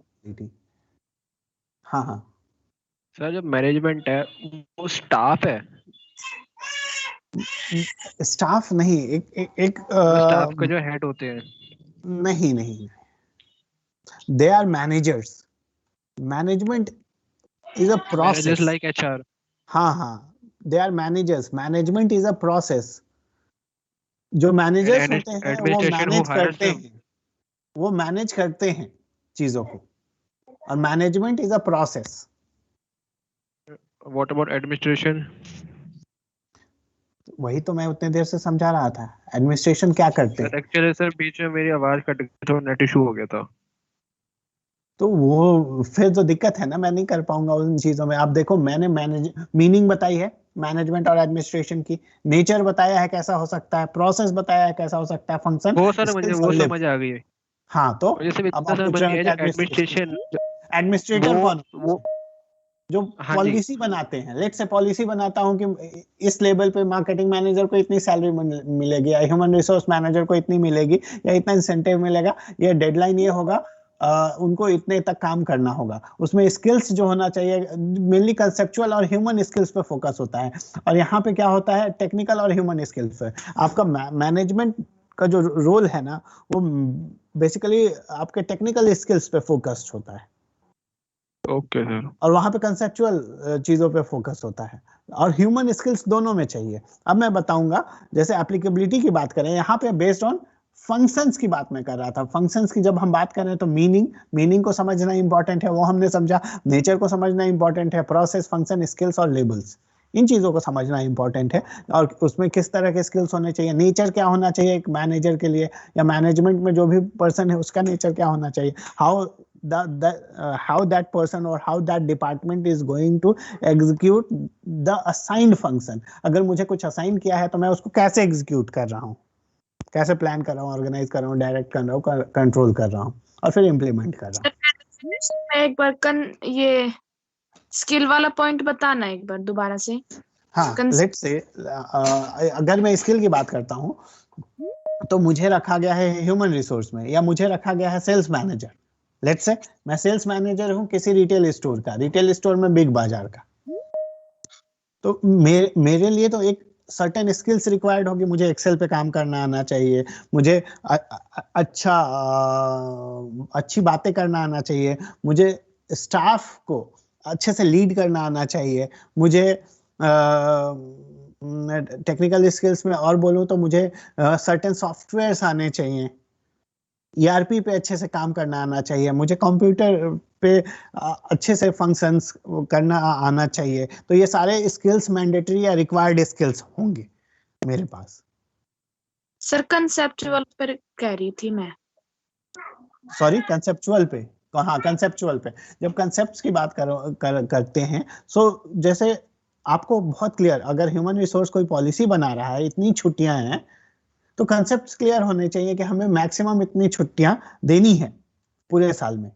हाँ हाँ सर, जो मैनेजमेंट है वो स्टाफ है? स्टाफ नहीं, एक स्टाफ के जो हेड होते हैं? नहीं नहीं, they are managers. Management is a process, just like HR. हाँ हाँ, they are managers. Management is a process. जो मैनेजर्स होते हैं वो मैनेज करते हैं, वो मैनेज करते हैं चीजों को, और management is a process. What about administration? वही तो मैं उतने देर से समझा रहा था, एडमिनिस्ट्रेशन क्या करते हैं। एक्चुअली सर बीच में मेरी आवाज कट गई, तो नेट इशू हो गया था। तो वो फिर तो दिक्कत है ना, मैं नहीं कर पाऊंगा उन चीजों में। आप देखो, मैंने मीनिंग बताई है मैनेजमेंट और एडमिनिस्ट्रेशन की, नेचर बताया है कैसा हो सकता है, प्रोसेस बताया है कैसा हो सकता है, फंक्शन वो सर मुझे वो समझ आ गई है। हाँ, तो अब एडमिनिस्ट्रेशन एडमिनिस्ट्रेटर कौन? वो जो पॉलिसी बनाते हैं। लेट्स से पॉलिसी बनाता हूं कि इस लेवल पे मार्केटिंग मैनेजर को इतनी सैलरी मिलेगी, या ह्यूमन रिसोर्स मैनेजर को इतनी मिलेगी, या इतना इंसेंटिव मिलेगा, या डेडलाइन ये होगा, उनको इतने तक काम करना होगा। उसमें स्किल्स जो होना चाहिए, मेनली कंसेप्चुअल और ह्यूमन स्किल्स पे फोकस होता है। और यहाँ पे क्या होता है, टेक्निकल और ह्यूमन स्किल्स पे। आपका मैनेजमेंट का जो रोल है ना, वो बेसिकली आपके टेक्निकल स्किल्स पे फोकस्ड होता है। Okay sir. और वहां पे कंसेप्चुअल चीजों पे फोकस होता है, और ह्यूमन स्किल्स दोनों में चाहिए। अब मैं बताऊंगा, जैसे एप्लीकेबिलिटी की बात करें, यहाँ पे बेस्ड ऑन फंक्शंस की बात मैं कर रहा था। फंक्शंस की जब हम बात करें तो मीनिंग को समझना इंपॉर्टेंट है, वो हमने समझा। नेचर को समझना इंपॉर्टेंट है, प्रोसेस, फंक्शन, स्किल्स और लेबल्स, इन चीजों को समझना इंपॉर्टेंट है। और उसमें किस तरह के स्किल्स होने चाहिए, नेचर क्या होना चाहिए एक मैनेजर के लिए, या मैनेजमेंट में जो भी पर्सन है उसका नेचर क्या होना चाहिए, how that person or how that department is going to execute the assigned function। अगर मुझे कुछ असाइन किया है तो मैं उसको कैसे एग्जीक्यूट कर रहा हूँ, कैसे प्लान कर रहा हूँ, ऑर्गेनाइज कर रहा हूँ, डायरेक्ट कर रहा हूँ, कंट्रोल कर रहा हूँ, और फिर इम्प्लीमेंट कर रहा हूँ। एक बार ये स्किल वाला पॉइंट बताना एक बार दोबारा से। हाँ, लेट्स से अगर मैं स्किल की बात करता हूँ तो मुझे रखा गया है ह्यूमन रिसोर्स में, या मुझे रखा गया है सेल्स मैनेजर। लेट्स से मैं सेल्स मैनेजर हूँ किसी रिटेल स्टोर का, रिटेल स्टोर में बिग बाजार का। तो मेरे लिए तो एक सर्टेन स्किल्स रिक्वायर्ड होगी। मुझे एक्सेल पे काम करना आना चाहिए, मुझे अच्छी बातें करना आना चाहिए, मुझे स्टाफ को अच्छे से लीड करना आना चाहिए, मुझे टेक्निकल स्किल्स में और बोलूँ तो मुझे सर्टेन सॉफ्टवेयर्स आने चाहिए, ERP पे अच्छे से काम करना आना चाहिए, मुझे कंप्यूटर पे अच्छे से फंक्शंस करना आना चाहिए। तो ये सारे स्किल्स मैंडेटरी या रिक्वायर्ड स्किल्स होंगे मेरे पास। सर कंसेप्चुअल पर कह रही थी मैं। सॉरी, कंसेप्चुअल पे? हाँ, कंसेप्चुअल पे जब कंसेप्ट्स की बात करते हैं, सो जैसे आपको बहुत क्लियर, अगर ह्यूमन रिसोर्स कोई पॉलिसी बना रहा है, इतनी छुट्टियां हैं, तो कंसेप्ट्स क्लियर होने चाहिए कि हमें मैक्सिमम इतनी छुट्टियां देनी है पूरे साल में।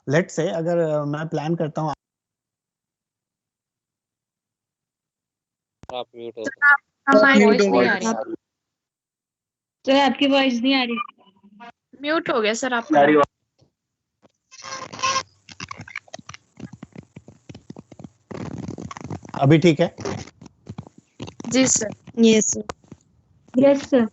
लेट से अगर मैं प्लान करता हूँ, आप म्यूट हो वॉइस नहीं आ रही सर, आपकी वॉइस नहीं आ रही। म्यूट हो गया सर आपका। अभी ठीक है? जी sir. Yes sir. Yes sir.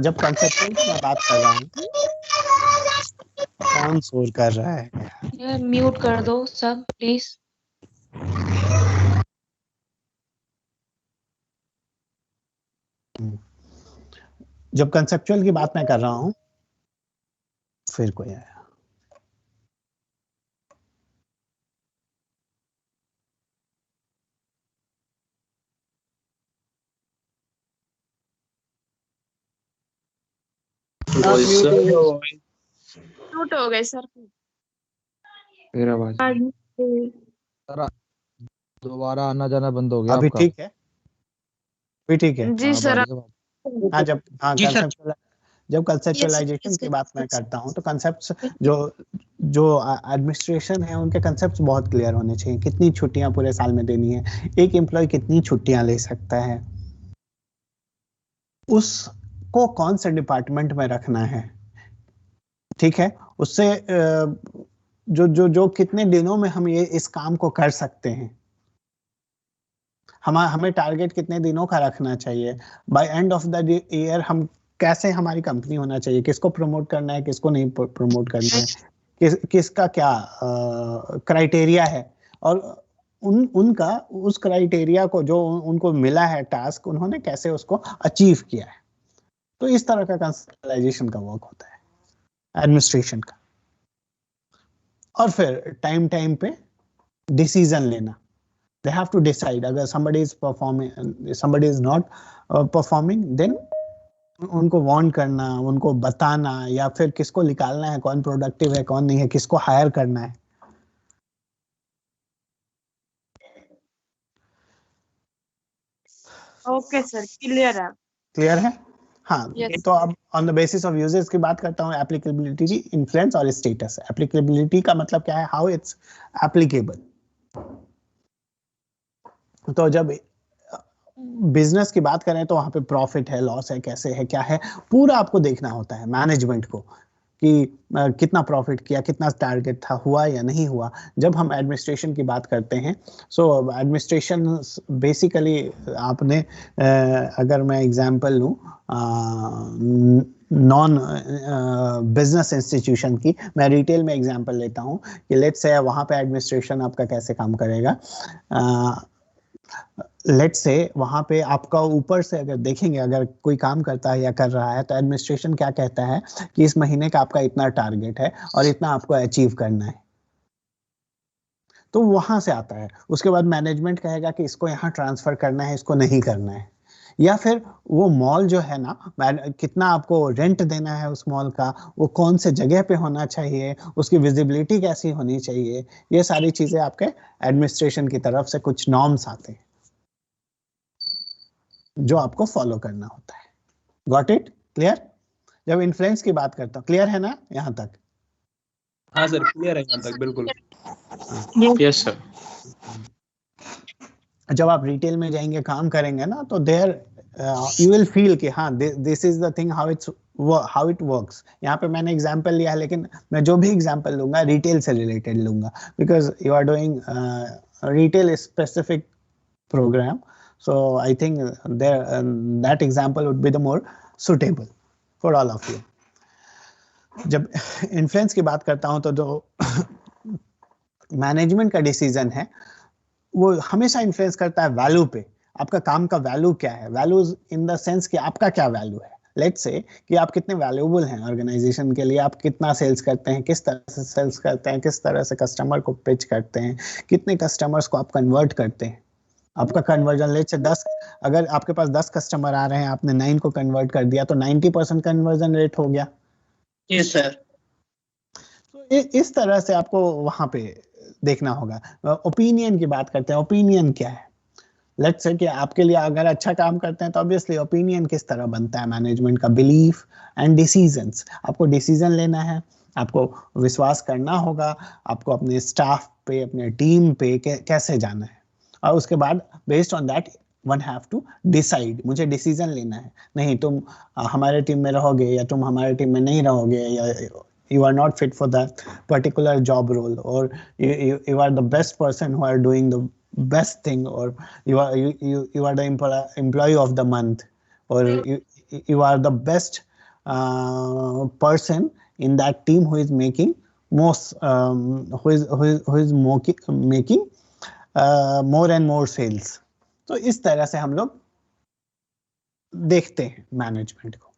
जब कंसेप्चुअल की मैं बात कर रहा हूँ, कौन शोर कर रहा है? म्यूट कर दो सब प्लीज। जब कंसेप्चुअल की बात मैं कर रहा हूँ, फिर कोई आया। म्यूट हो गए सर। मेरा आवाज सर दोबारा आना जाना बंद हो गया अभी आपका। ठीक है? अभी ठीक है? जी सर। हाँ, जब जब कंसेप्चुअलाइजेशन की बात मैं करता हूँ तो कंसेप्ट्स जो एडमिनिस्ट्रेशन है उनके कंसेप्ट्स बहुत क्लियर होने चाहिए। कितनी छुट्टियां पूरे साल में देनी है, एक एम्प्लॉय कितनी छुट्टियां ले सकता है, उसको कौन से डिपार्टमेंट में रखना है, ठीक है, उससे जो कितने दिनों में हम ये इस काम को कर सकते हैं, हमें टारगेट कितने दिनों का रखना चाहिए, by end of the year हम कैसे हमारी कंपनी होना चाहिए, किसको प्रमोट करना है, किसको नहीं प्रमोट करना है, किसका क्या क्राइटेरिया है, और उनका उस क्राइटेरिया को जो उनको मिला है टास्क, उन्होंने कैसे उसको अचीव किया है। तो इस तरह का कंसेप्चुअलाइजेशन का वर्क होता है एडमिनिस्ट्रेशन का। और फिर टाइम पे डिसीजन लेना। They have to decide, अगर somebody is performing, somebody is not performing, then उनको वार्न करना, उनको बताना, या फिर किसको निकालना है, कौन प्रोडक्टिव है, कौन नहीं है, किसको हायर करना है। ओके सर, क्लियर है। क्लियर है? हाँ। Yes. तो अब on the basis of uses की बात करता हूँ, एप्लीकेबिलिटी, इन्फ्लुएंस और स्टेटस। एप्लीकेबिलिटी का मतलब क्या है? How it's applicable. तो जब बिजनेस की बात करें तो वहां पे प्रॉफिट है, लॉस है, कैसे है, क्या है, पूरा आपको देखना होता है मैनेजमेंट को, कि कितना प्रॉफिट किया, कितना टारगेट था, हुआ या नहीं हुआ। जब हम एडमिनिस्ट्रेशन की बात करते हैं, सो एडमिनिस्ट्रेशन बेसिकली आपने अगर मैं एग्जांपल लूं नॉन बिजनेस इंस्टीट्यूशन की, मैं रिटेल में एग्जांपल लेता हूं कि लेट्स से वहां पे एडमिनिस्ट्रेशन आपका कैसे काम करेगा। लेट्स से वहां पे आपका ऊपर से अगर देखेंगे, अगर कोई काम करता है या कर रहा है, तो एडमिनिस्ट्रेशन क्या कहता है कि इस महीने का आपका इतना टारगेट है और इतना आपको अचीव करना है। तो वहां से आता है। उसके बाद मैनेजमेंट कहेगा कि इसको यहाँ ट्रांसफर करना है, इसको नहीं करना है। या फिर वो मॉल जो है ना, कितना आपको रेंट देना है उस मॉल का, वो कौन से जगह पे होना चाहिए, उसकी विजिबिलिटी कैसी होनी चाहिए, ये सारी चीजें आपके एडमिनिस्ट्रेशन की तरफ से कुछ नॉर्म्स आते हैं जो आपको फॉलो करना होता है। Got it? क्लियर? जब इन्फ्लुएंस की बात करता हूँ, क्लियर है ना यहाँ तक? हाँ सर, क्लियर है यहाँ तक, बिल्कुल। Yes sir. जब आप रिटेल में जाएंगे, काम करेंगे ना, तो देयर यू विल फील कि हाँ, this is the thing, how it works. यहाँ पे मैंने एग्जांपल लिया है, लेकिन मैं जो भी एग्जांपल लूंगा रिटेल से रिलेटेड लूंगा, because you are doing retail specific programme, so I think that example would be the more suitable for all of you. जब इन्फ्लुएंस की बात करता हूं तो जो मैनेजमेंट का डिसीजन है वो हमेशा इन्फ्लुएंस करता है वैल्यू पे। आपका काम का वैल्यू क्या है? वैल्यूज इन द सेंस कि आपका क्या वैल्यू है। लेट्स से कि आप कितने वैल्यूएबल हैं ऑर्गेनाइजेशन के लिए, आप कितना सेल्स करते हैं, किस तरह से सेल्स करते हैं, किस तरह से कस्टमर को पिच करते हैं, कितने कस्टमर्स को आप कन्वर्ट करते हैं। आपका कन्वर्जन रेट से 10, अगर आपके पास 10 कस्टमर आ रहे हैं, आपने 9 को कन्वर्ट कर दिया, तो 90% कन्वर्जन रेट हो गया। Yes sir. तो इस तरह से आपको वहां पे देखना होगा। ओपिनियन की बात करते हैं, ओपिनियन क्या है? लेट्स से कि आपके लिए अगर अच्छा काम करते हैं तो ऑब्वियसली ओपिनियन किस तरह बनता है मैनेजमेंट का? Belief and decisions. आपको डिसीजन लेना है, आपको विश्वास करना होगा, आपको अपने स्टाफ पे, अपने टीम पे कैसे जाना है, और उसके बाद based on that one have to decide. मुझे डिसीजन लेना है, नहीं तुम हमारे टीम में रहोगे या तुम हमारे टीम में नहीं रहोगे, या you are not fit for that particular job role, or you are the best person who are doing the best thing, or you are the employee of the month, or you are the best person in that team who is making most who is making more and more sales. तो इस तरह से हम लोग देखते हैं management को।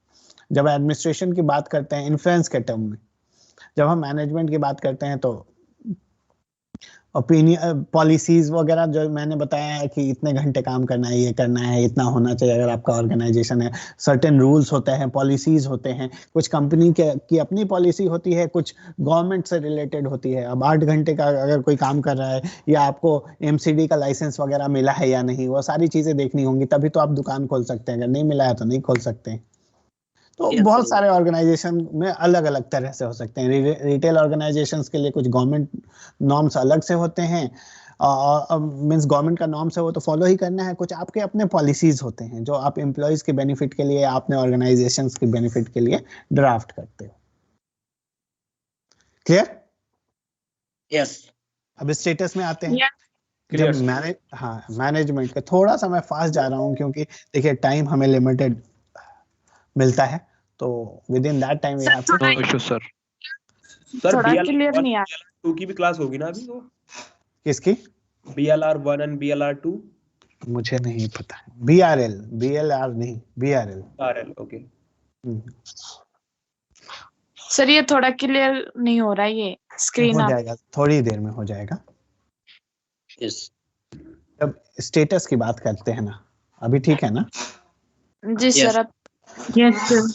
जब एडमिनिस्ट्रेशन की बात करते हैं इन्फ्लुएंस के टर्म में, जब हम मैनेजमेंट की बात करते हैं तो ओपिनियन, पॉलिसीज वगैरह जो मैंने बताया है कि इतने घंटे काम करना है, ये करना है, इतना होना चाहिए अगर आपका ऑर्गेनाइजेशन है, सर्टेन रूल्स होते हैं, पॉलिसीज होते हैं, कुछ कंपनी की अपनी पॉलिसी होती है, कुछ गवर्नमेंट से रिलेटेड होती है। अब 8 घंटे का अगर कोई काम कर रहा है, या आपको एमसीडी का लाइसेंस वगैरह मिला है या नहीं, वो सारी चीजें देखनी होंगी, तभी तो आप दुकान खोल सकते हैं। अगर नहीं मिला है तो नहीं खोल सकते हैं। तो बहुत सारे ऑर्गेनाइजेशन में अलग अलग तरह से हो सकते हैं। रिटेल ऑर्गेनाइजेशंस के लिए कुछ गवर्नमेंट नॉर्म्स अलग से होते हैं, मींस गवर्नमेंट का नॉर्म्स है वो तो फॉलो ही करना है। कुछ आपके अपने पॉलिसीज होते हैं जो आप एम्प्लॉयज के बेनिफिट के लिए, अपने ऑर्गेनाइजेशंस के बेनिफिट के लिए ड्राफ्ट करते हो। क्लियर? यस। अब स्टेटस में आते हैं। जब मैनेजमेंट का, थोड़ा सा मैं फास्ट जा रहा हूँ क्योंकि देखिए टाइम हमें लिमिटेड मिलता है, तो within that time we have to. No issue sir. Sir थोड़ा क्लियर नहीं आ BLR 2 की भी क्लास होगी ना अभी? तो किसकी? BLR 1 and BLR 2? मुझे नहीं पता है। BLR नहीं, BRL। ओके सर, ये थोड़ा क्लियर नहीं हो रहा है, ये स्क्रीन हो जाएगा, थोड़ी देर में हो जाएगा। यस। अब स्टेटस की बात करते हैं ना, अभी ठीक है ना? जी सर। अब यस सर।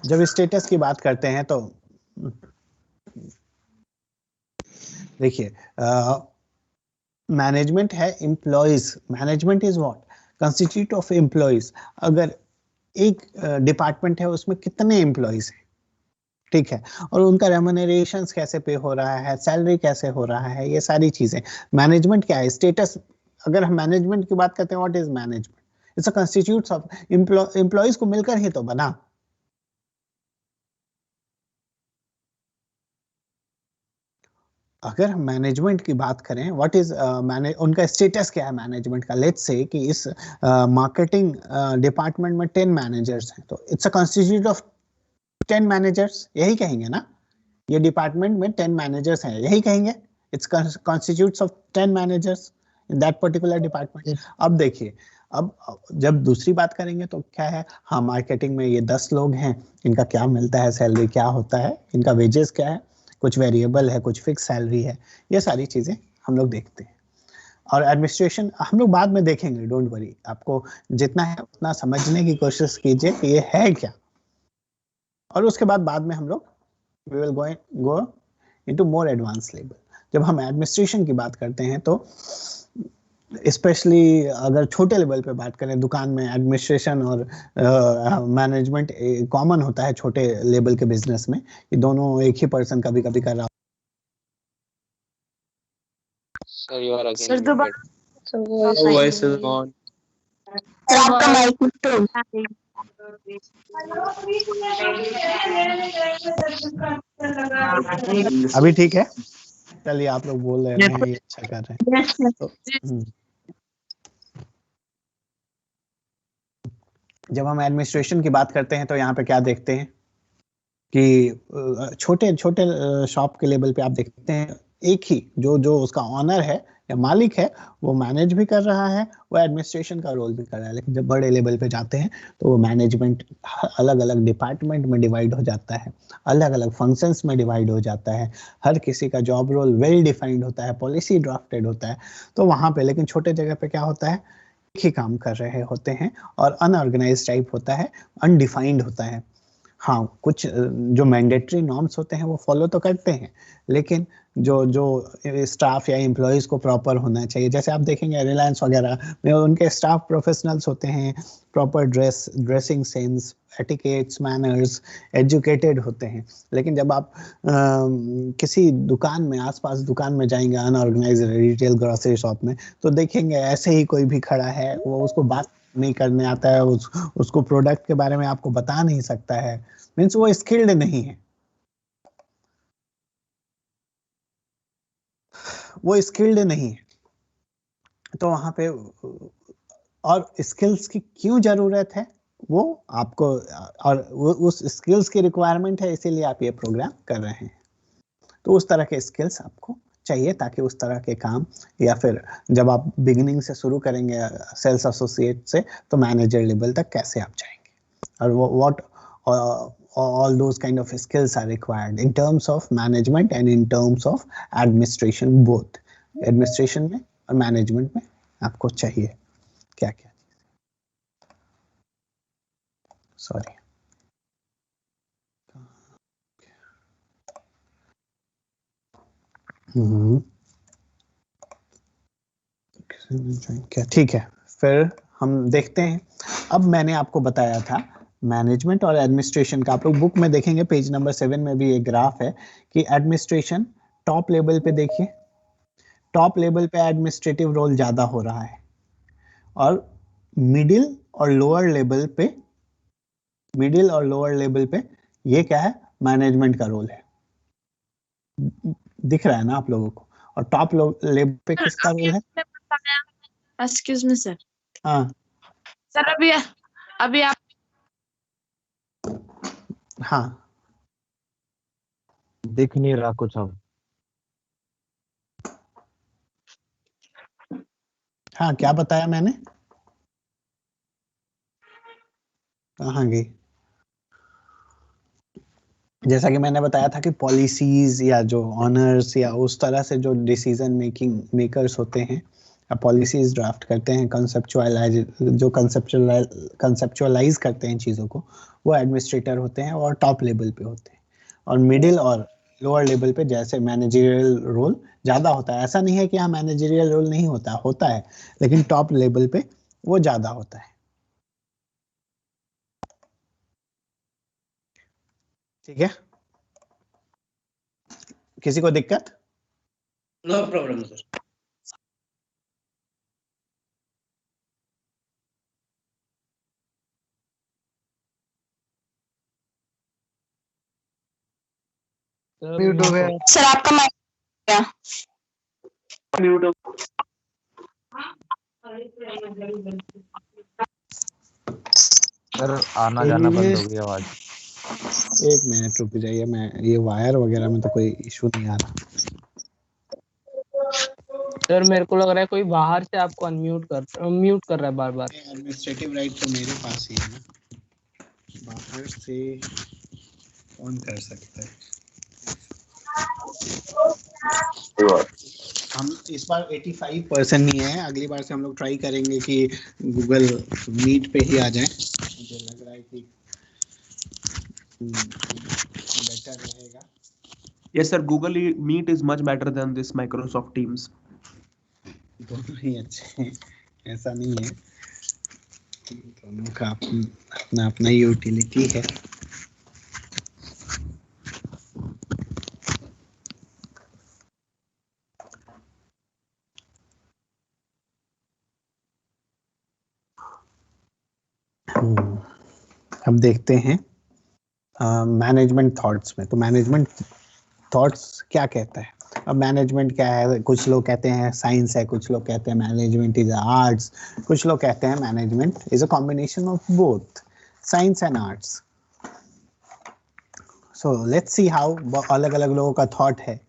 जब स्टेटस की बात करते हैं तो देखिए, मैनेजमेंट है employees. Management is what? Constitute of employees. अगर एक डिपार्टमेंट है उसमें कितने एम्प्लॉइज हैं, ठीक है, और उनका रेम्युनरेशंस कैसे पे हो रहा है, सैलरी कैसे हो रहा है, ये सारी चीजें मैनेजमेंट क्या है। स्टेटस, अगर हम मैनेजमेंट की बात करते हैं, what is management? It's a constitute of employees को मिलकर ही तो बना। अगर हम मैनेजमेंट की बात करें, व्हाट इज उनका स्टेटस क्या है मैनेजमेंट का? लेट्स से कि इस मार्केटिंग डिपार्टमेंट में 10 मैनेजर्स हैं, तो it's a constitute of 10 managers, यही कहेंगे ना? ये डिपार्टमेंट में 10 मैनेजर्स हैं, यही कहेंगे it's constitutes of 10 managers in that particular department. अब देखिए, अब जब दूसरी बात करेंगे तो क्या है, हाँ मार्केटिंग में ये 10 लोग हैं, इनका क्या मिलता है, सैलरी क्या होता है, इनका वेजेस क्या है, कुछ वेरिएबल है, कुछ फिक्स सैलरी है, ये सारी चीजें हम लोग देखते हैं। और एडमिनिस्ट्रेशन हम लोग बाद में देखेंगे, डोंट वरी। आपको जितना है उतना समझने की कोशिश कीजिए कि ये है क्या, और उसके बाद में हम लोग we will go into more advance level. जब हम एडमिनिस्ट्रेशन की बात करते हैं तो स्पेशली अगर छोटे लेवल पे बात करें, दुकान में एडमिनिस्ट्रेशन और मैनेजमेंट कॉमन होता है छोटे लेवल के बिजनेस में, ये दोनों एक ही पर्सन कभी कभी कर रहा। Sir you are again sir दोबारा वॉइस इज ऑन। आपका माइक म्यूट हो। अभी ठीक है? चलिए, आप लोग बोल रहे हैं, ये अच्छा कर रहे हैं। तो जब हम एडमिनिस्ट्रेशन की बात करते हैं तो यहाँ पे क्या देखते हैं कि छोटे छोटे शॉप के लेवल पे आप देखते हैं एक ही जो उसका ऑनर है या मालिक है, वो मैनेज भी कर रहा है, वो एडमिनिस्ट्रेशन का रोल भी कर रहा है। लेकिन जब बड़े लेवल पे जाते हैं तो वो मैनेजमेंट अलग अलग डिपार्टमेंट में डिवाइड हो जाता है, अलग अलग फंक्शंस में डिवाइड हो जाता है, हर किसी का जॉब रोल वेल डिफाइंड होता है, पॉलिसी ड्राफ्टेड होता है। तो वहाँ पे लेकिन छोटे जगह पे क्या होता है, एक ही काम कर रहे होते हैं और अनऑर्गेनाइज्ड टाइप होता है, अनडिफाइंड होता है। हाँ, कुछ जो मैंडेटरी नॉर्म्स होते हैं वो फॉलो तो करते हैं, लेकिन जो जो स्टाफ या एम्प्लॉयज को प्रॉपर होना चाहिए, जैसे आप देखेंगे रिलायंस वगैरह में उनके स्टाफ प्रोफेशनल्स होते हैं, proper dressing sense, etiquettes, manners, educated होते हैं। लेकिन जब आप किसी दुकान में, आसपास दुकान में जाएंगे अनऑर्गेनाइज रिटेल ग्रोसरी शॉप में, तो देखेंगे ऐसे ही कोई भी खड़ा है, वो उसको बात नहीं करने आता है, उसको प्रोडक्ट के बारे में आपको बता नहीं सकता है, मीन्स वो स्किल्ड नहीं है, वो स्किल्ड नहीं है। तो वहां पे और स्किल्स की क्यों जरूरत है वो आपको, और वो उस स्किल्स की रिक्वायरमेंट है, इसीलिए आप ये प्रोग्राम कर रहे हैं। तो उस तरह के स्किल्स आपको चाहिए ताकि उस तरह के काम, या फिर जब आप बिगिनिंग से शुरू करेंगे सेल्स एसोसिएट से, तो मैनेजर लेवल तक कैसे आप जाएंगे, और what all those kind of skills are required in terms of management and in terms of administration, both administration में और management में आपको चाहिए क्या क्या चीज़। सॉरी, क्या, ठीक है, फिर हम देखते हैं। अब मैंने आपको बताया था मैनेजमेंट और एडमिनिस्ट्रेशन का, आप लोग बुक में देखेंगे पेज नंबर 7 में भी एक ग्राफ है कि एडमिनिस्ट्रेशन टॉप लेवल पे, देखिए टॉप लेवल पे एडमिनिस्ट्रेटिव रोल ज्यादा हो रहा है, और मिडिल और लोअर लेवल पे, मिडिल और लोअर लेवल पे ये क्या है, मैनेजमेंट का रोल है, दिख रहा है ना आप लोगों को। और टॉप लेवल पे किसका रोल है? Excuse me sir. हाँ सर अभी आप, हाँ दिख नहीं रहा कुछ अब। हाँ, क्या बताया मैंने, कहाँ गई? जैसा कि मैंने बताया था कि पॉलिसीज या जो ऑनर्स या उस तरह से जो डिसीजन मेकर्स होते हैं, पॉलिसीज ड्राफ्ट करते हैं, कंसेप्चुअलाइज करते हैं चीज़ों को, वो एडमिनिस्ट्रेटर होते हैं और टॉप लेवल पे होते हैं। और मिडिल और लोअर लेवल पे जैसे मैनेजरियल रोल ज़्यादा होता है, ऐसा नहीं है कि यहाँ मैनेजरियल रोल नहीं होता है, लेकिन टॉप लेवल पे वो ज़्यादा होता है। ठीक है, किसी को दिक्कत? No problem sir. म्यूट हो गया सर आपका माइक क्या म्यूट हो। सर, आना जाना बंद हो गई आवाज। एक मिनट रुक जाइए, मैं ये वायर वगैरह में तो कोई इशू नहीं आ रहा। सर मेरे को लग रहा है कोई बाहर से आपको म्यूट कर रहा है बार बार। एडमिनिस्ट्रेटिव राइट तो मेरे पास ही है ना, बाहर से कौन कर सकता है? हम इस बार 85% नहीं है, अगली बार से हम लोग ट्राई करेंगे कि गूगल मीट पे ही आ जाए। मुझे लग रहा है कि बेटर रहेगा। Yes sir, Google Meet is much better than this Microsoft Teams. दोनों ही अच्छे हैं, ऐसा नहीं है, दोनों का अपना अपना यूटिलिटी है। अब देखते हैं मैनेजमेंट थॉट्स में। तो मैनेजमेंट थॉट्स क्या कहता है? अब मैनेजमेंट क्या है? कुछ लोग कहते हैं साइंस है, कुछ लोग कहते हैं मैनेजमेंट इज आर्ट्स, कुछ लोग कहते हैं management is a combination of both science and arts. So let's see how अलग अलग लोगों का थॉट है।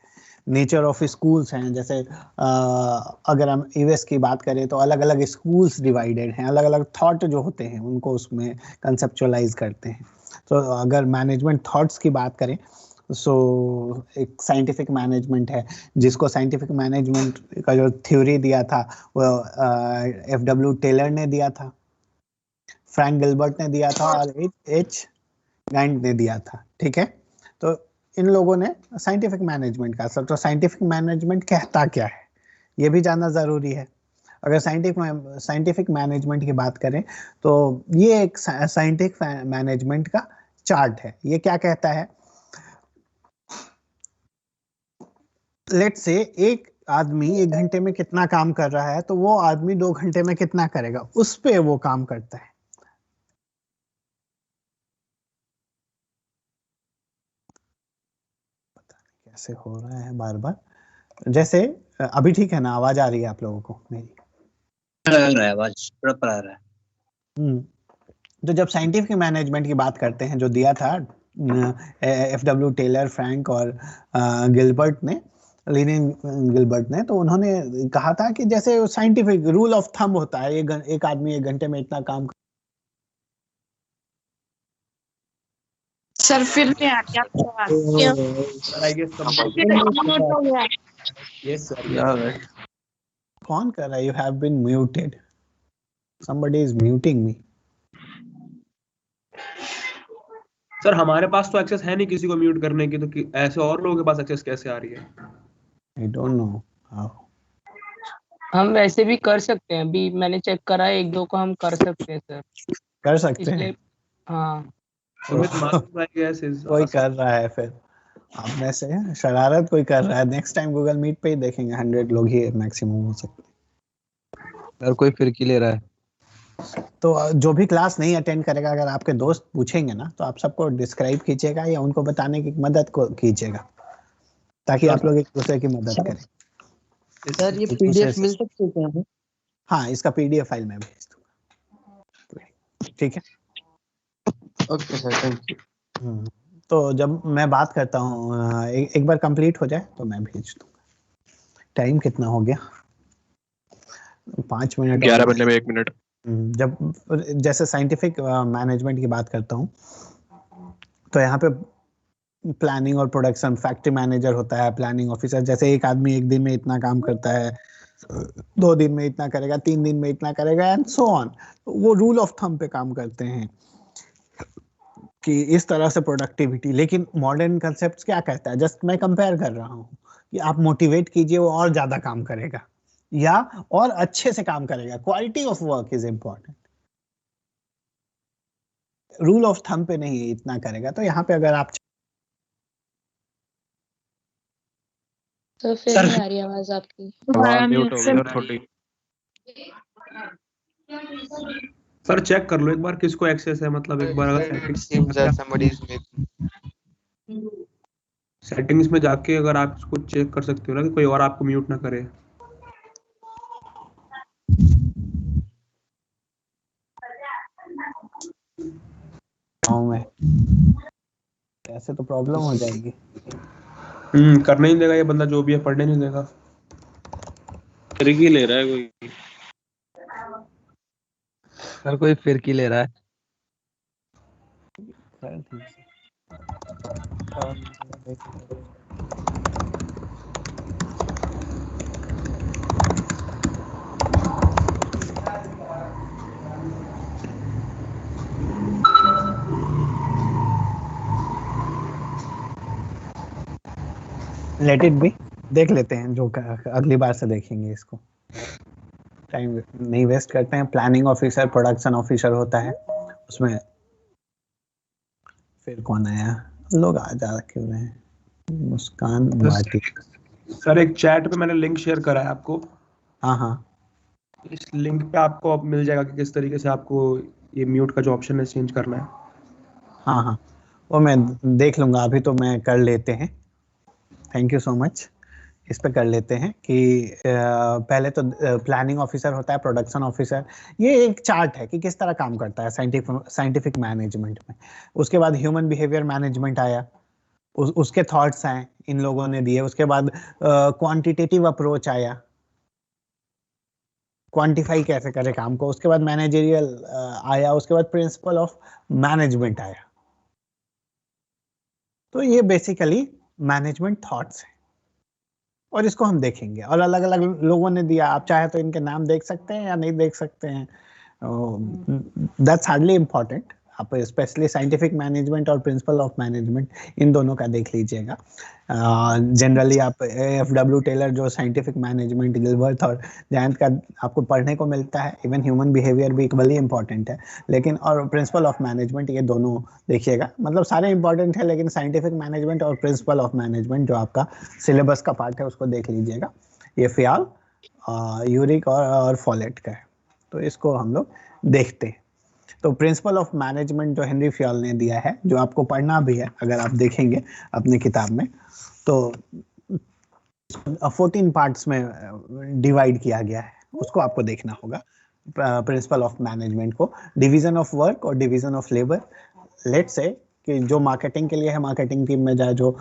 नेचर ऑफ स्कूल्स हैं, जैसे अगर हम यूएस की बात करें तो अलग अलग स्कूल्स डिवाइडेड हैं, अलग अलग थॉट जो होते हैं उनको उसमें कंसेप्चुअलाइज करते हैं। तो अगर मैनेजमेंट थॉट्स की बात करें सो एक साइंटिफिक मैनेजमेंट है, जिसको साइंटिफिक मैनेजमेंट का जो थ्योरी दिया था वो F.W. टेलर ने दिया था, फ्रैंक गिलबर्ट ने दिया था, और गैंट ने दिया था, ठीक है। तो इन लोगों ने साइंटिफिक मैनेजमेंट का सब, तो साइंटिफिक मैनेजमेंट कहता क्या है ये भी जानना जरूरी है। अगर साइंटिफिक मैनेजमेंट की बात करें तो ये एक साइंटिफिक मैनेजमेंट का चार्ट है। ये क्या कहता है, लेट्स से एक आदमी 1 घंटे में कितना काम कर रहा है, तो वो आदमी 2 घंटे में कितना करेगा, उस पे वो काम करता है। पता नहीं कैसे हो रहा है बार बार, जैसे अभी ठीक है ना, आवाज आ रही है आप लोगों को मेरी? आवाज प्रॉपर आ रहा है। तो जब साइंटिफिक मैनेजमेंट की बात करते हैं, जो दिया था FW टेलर, फ्रैंक और गिलबर्ट ने, लीनिन गिलबर्ट ने, तो उन्होंने कहा था कि जैसे साइंटिफिक रूल ऑफ थंब होता है, एक आदमी 1 घंटे में इतना काम। सर फिर नहीं आ गया यस सर। कौन कर रहा है? You have been muted, somebody is muting me. Sir हमारे पास तो एक्सेस है नहीं किसी को म्यूट करने की, तो ऐसे और लोगों के पास एक्सेस कैसे आ रही है? I don't know how. हम वैसे भी कर सकते हैं, अभी मैंने चेक करा है, 1-2 को हम कर सकते हैं सर। कर सकते इसलिए हैं? हाँ कोई कर रहा है फिर आप में से, शरारत कोई कर रहा है। नेक्स्ट टाइम गूगल मीट पे ही देखेंगे, 100 लोग ही मैक्सिमम हो सकते हैं। अगर कोई फिरकी ले रहा है तो जो भी क्लास नहीं अटेंड करेगा, अगर आपके दोस्त पूछेंगे ना, तो आप सबको डिस्क्राइब कीजिएगा या उनको बताने की मदद को कीजिएगा, ताकि आप लोग एक दूसरे की मदद करें। सर ये पीडीएफ मिल सकती है क्या? हाँ, इसका पीडीएफ फाइल मैं भेज दूंगा, ठीक है? Okay sir, thank you. तो जब मैं बात करता हूँ, एक बार कंप्लीट हो जाए तो मैं भेज दूंगा। टाइम कितना हो गया? 5 मिनट। 11 बजने में 1 मिनट। जब जैसे साइंटिफिक मैनेजमेंट की बात करता हूँ, तो यहाँ पे प्लानिंग और प्रोडक्शन, फैक्ट्री मैनेजर होता है, प्लानिंग ऑफिसर। जैसे एक आदमी 1 दिन में इतना काम करता है, 2 दिन में इतना करेगा, 3 दिन में इतना करेगा, एंड सो ऑन। वो रूल ऑफ थंब पे काम करते हैं कि इस तरह से प्रोडक्टिविटी। लेकिन मॉडर्न कंसेप्ट क्या कहता है, जस्ट मैं कंपेयर कर रहा हूँ कि आप मोटिवेट कीजिए, वो और ज्यादा काम करेगा या और अच्छे से काम करेगा। Quality of work is important, rule of thumb पे नहीं इतना करेगा। तो यहाँ पे अगर आप तो फिर नहीं आ रही आवाज आपकी। आवाज म्यूट हो गई थोड़ी। सर चेक कर लो एक बार किसको एक्सेस है, मतलब एक बार अगर सेटिंग्स में जाके अगर आप इसको चेक कर सकते हो ना कि कोई और आपको म्यूट ना करे। में ऐसे तो प्रॉब्लम हो जाएगी। करने नहीं देगा ये बंदा, जो भी है पढ़ने नहीं देगा। फिरकी ले रहा है कोई। सर कोई फिरकी ले रहा है। लेट इट बी, देख लेते हैं, जो अगली बार से देखेंगे इसको। टाइम नहीं वेस्ट करते हैं। प्लानिंग ऑफिसर, प्रोडक्शन ऑफिसर होता है, उसमें फिर कौन आया, लोग आ जा क्यों रहे हैं? मुस्कान भाटी। सर एक चैट पे मैंने लिंक शेयर करा है आपको। हाँ, इस लिंक पे आपको अब मिल जाएगा कि किस तरीके से आपको ये म्यूट का जो ऑप्शन है चेंज करना है। हाँ, वो मैं देख लूंगा। अभी तो मैं कर लेते हैं, थैंक यू सो मच। इस पे कर लेते हैं कि पहले तो प्लानिंग ऑफिसर होता है, प्रोडक्शन ऑफिसर। ये एक चार्ट है कि किस तरह काम करता है साइंटिफिक मैनेजमेंट में। उसके बाद ह्यूमन बिहेवियर मैनेजमेंट आया, उसके थॉट्स आए, इन लोगों ने दिए। उसके बाद क्वांटिटेटिव अप्रोच आया, क्वांटिफाई कैसे करे काम को। उसके बाद मैनेजरियल आया, उसके बाद प्रिंसिपल ऑफ मैनेजमेंट आया। तो ये बेसिकली मैनेजमेंट थॉट्स है और इसको हम देखेंगे। और अलग अलग लोगों ने दिया, आप चाहे तो इनके नाम देख सकते हैं या नहीं देख सकते हैं, दैट्स हार्डली इम्पोर्टेंट। आप स्पेशली साइंटिफिक मैनेजमेंट और प्रिंसिपल ऑफ मैनेजमेंट इन दोनों का देख लीजिएगा। जनरली आप एफडब्ल्यू टेलर जो साइंटिफिक मैनेजमेंट, गिलबर्ट और जयंत का आपको पढ़ने को मिलता है। इवन ह्यूमन बिहेवियर भी इक्वली इंपॉर्टेंट है, लेकिन और प्रिंसिपल ऑफ मैनेजमेंट, ये दोनों देखिएगा। मतलब सारे इंपॉर्टेंट है, लेकिन साइंटिफिक मैनेजमेंट और प्रिंसिपल ऑफ मैनेजमेंट जो आपका सिलेबस का पार्ट है उसको देख लीजिएगा। ये फियाल, यूरिक और फॉलेट का है, तो इसको हम लोग देखते हैं। तो प्रिंसिपल ऑफ मैनेजमेंट जो हेनरी फियाल ने दिया है, जो आपको पढ़ना भी है अगर आप देखेंगे अपने किताब में, तो 14 पार्ट्स में डिवाइड किया गया है, उसको आपको देखना होगा। प्रिंसिपल ऑफ मैनेजमेंट को डिवीजन ऑफ वर्क और division of labour, let's say कि जो मार्केटिंग के लिए है मार्केटिंग टीम में जाए, जो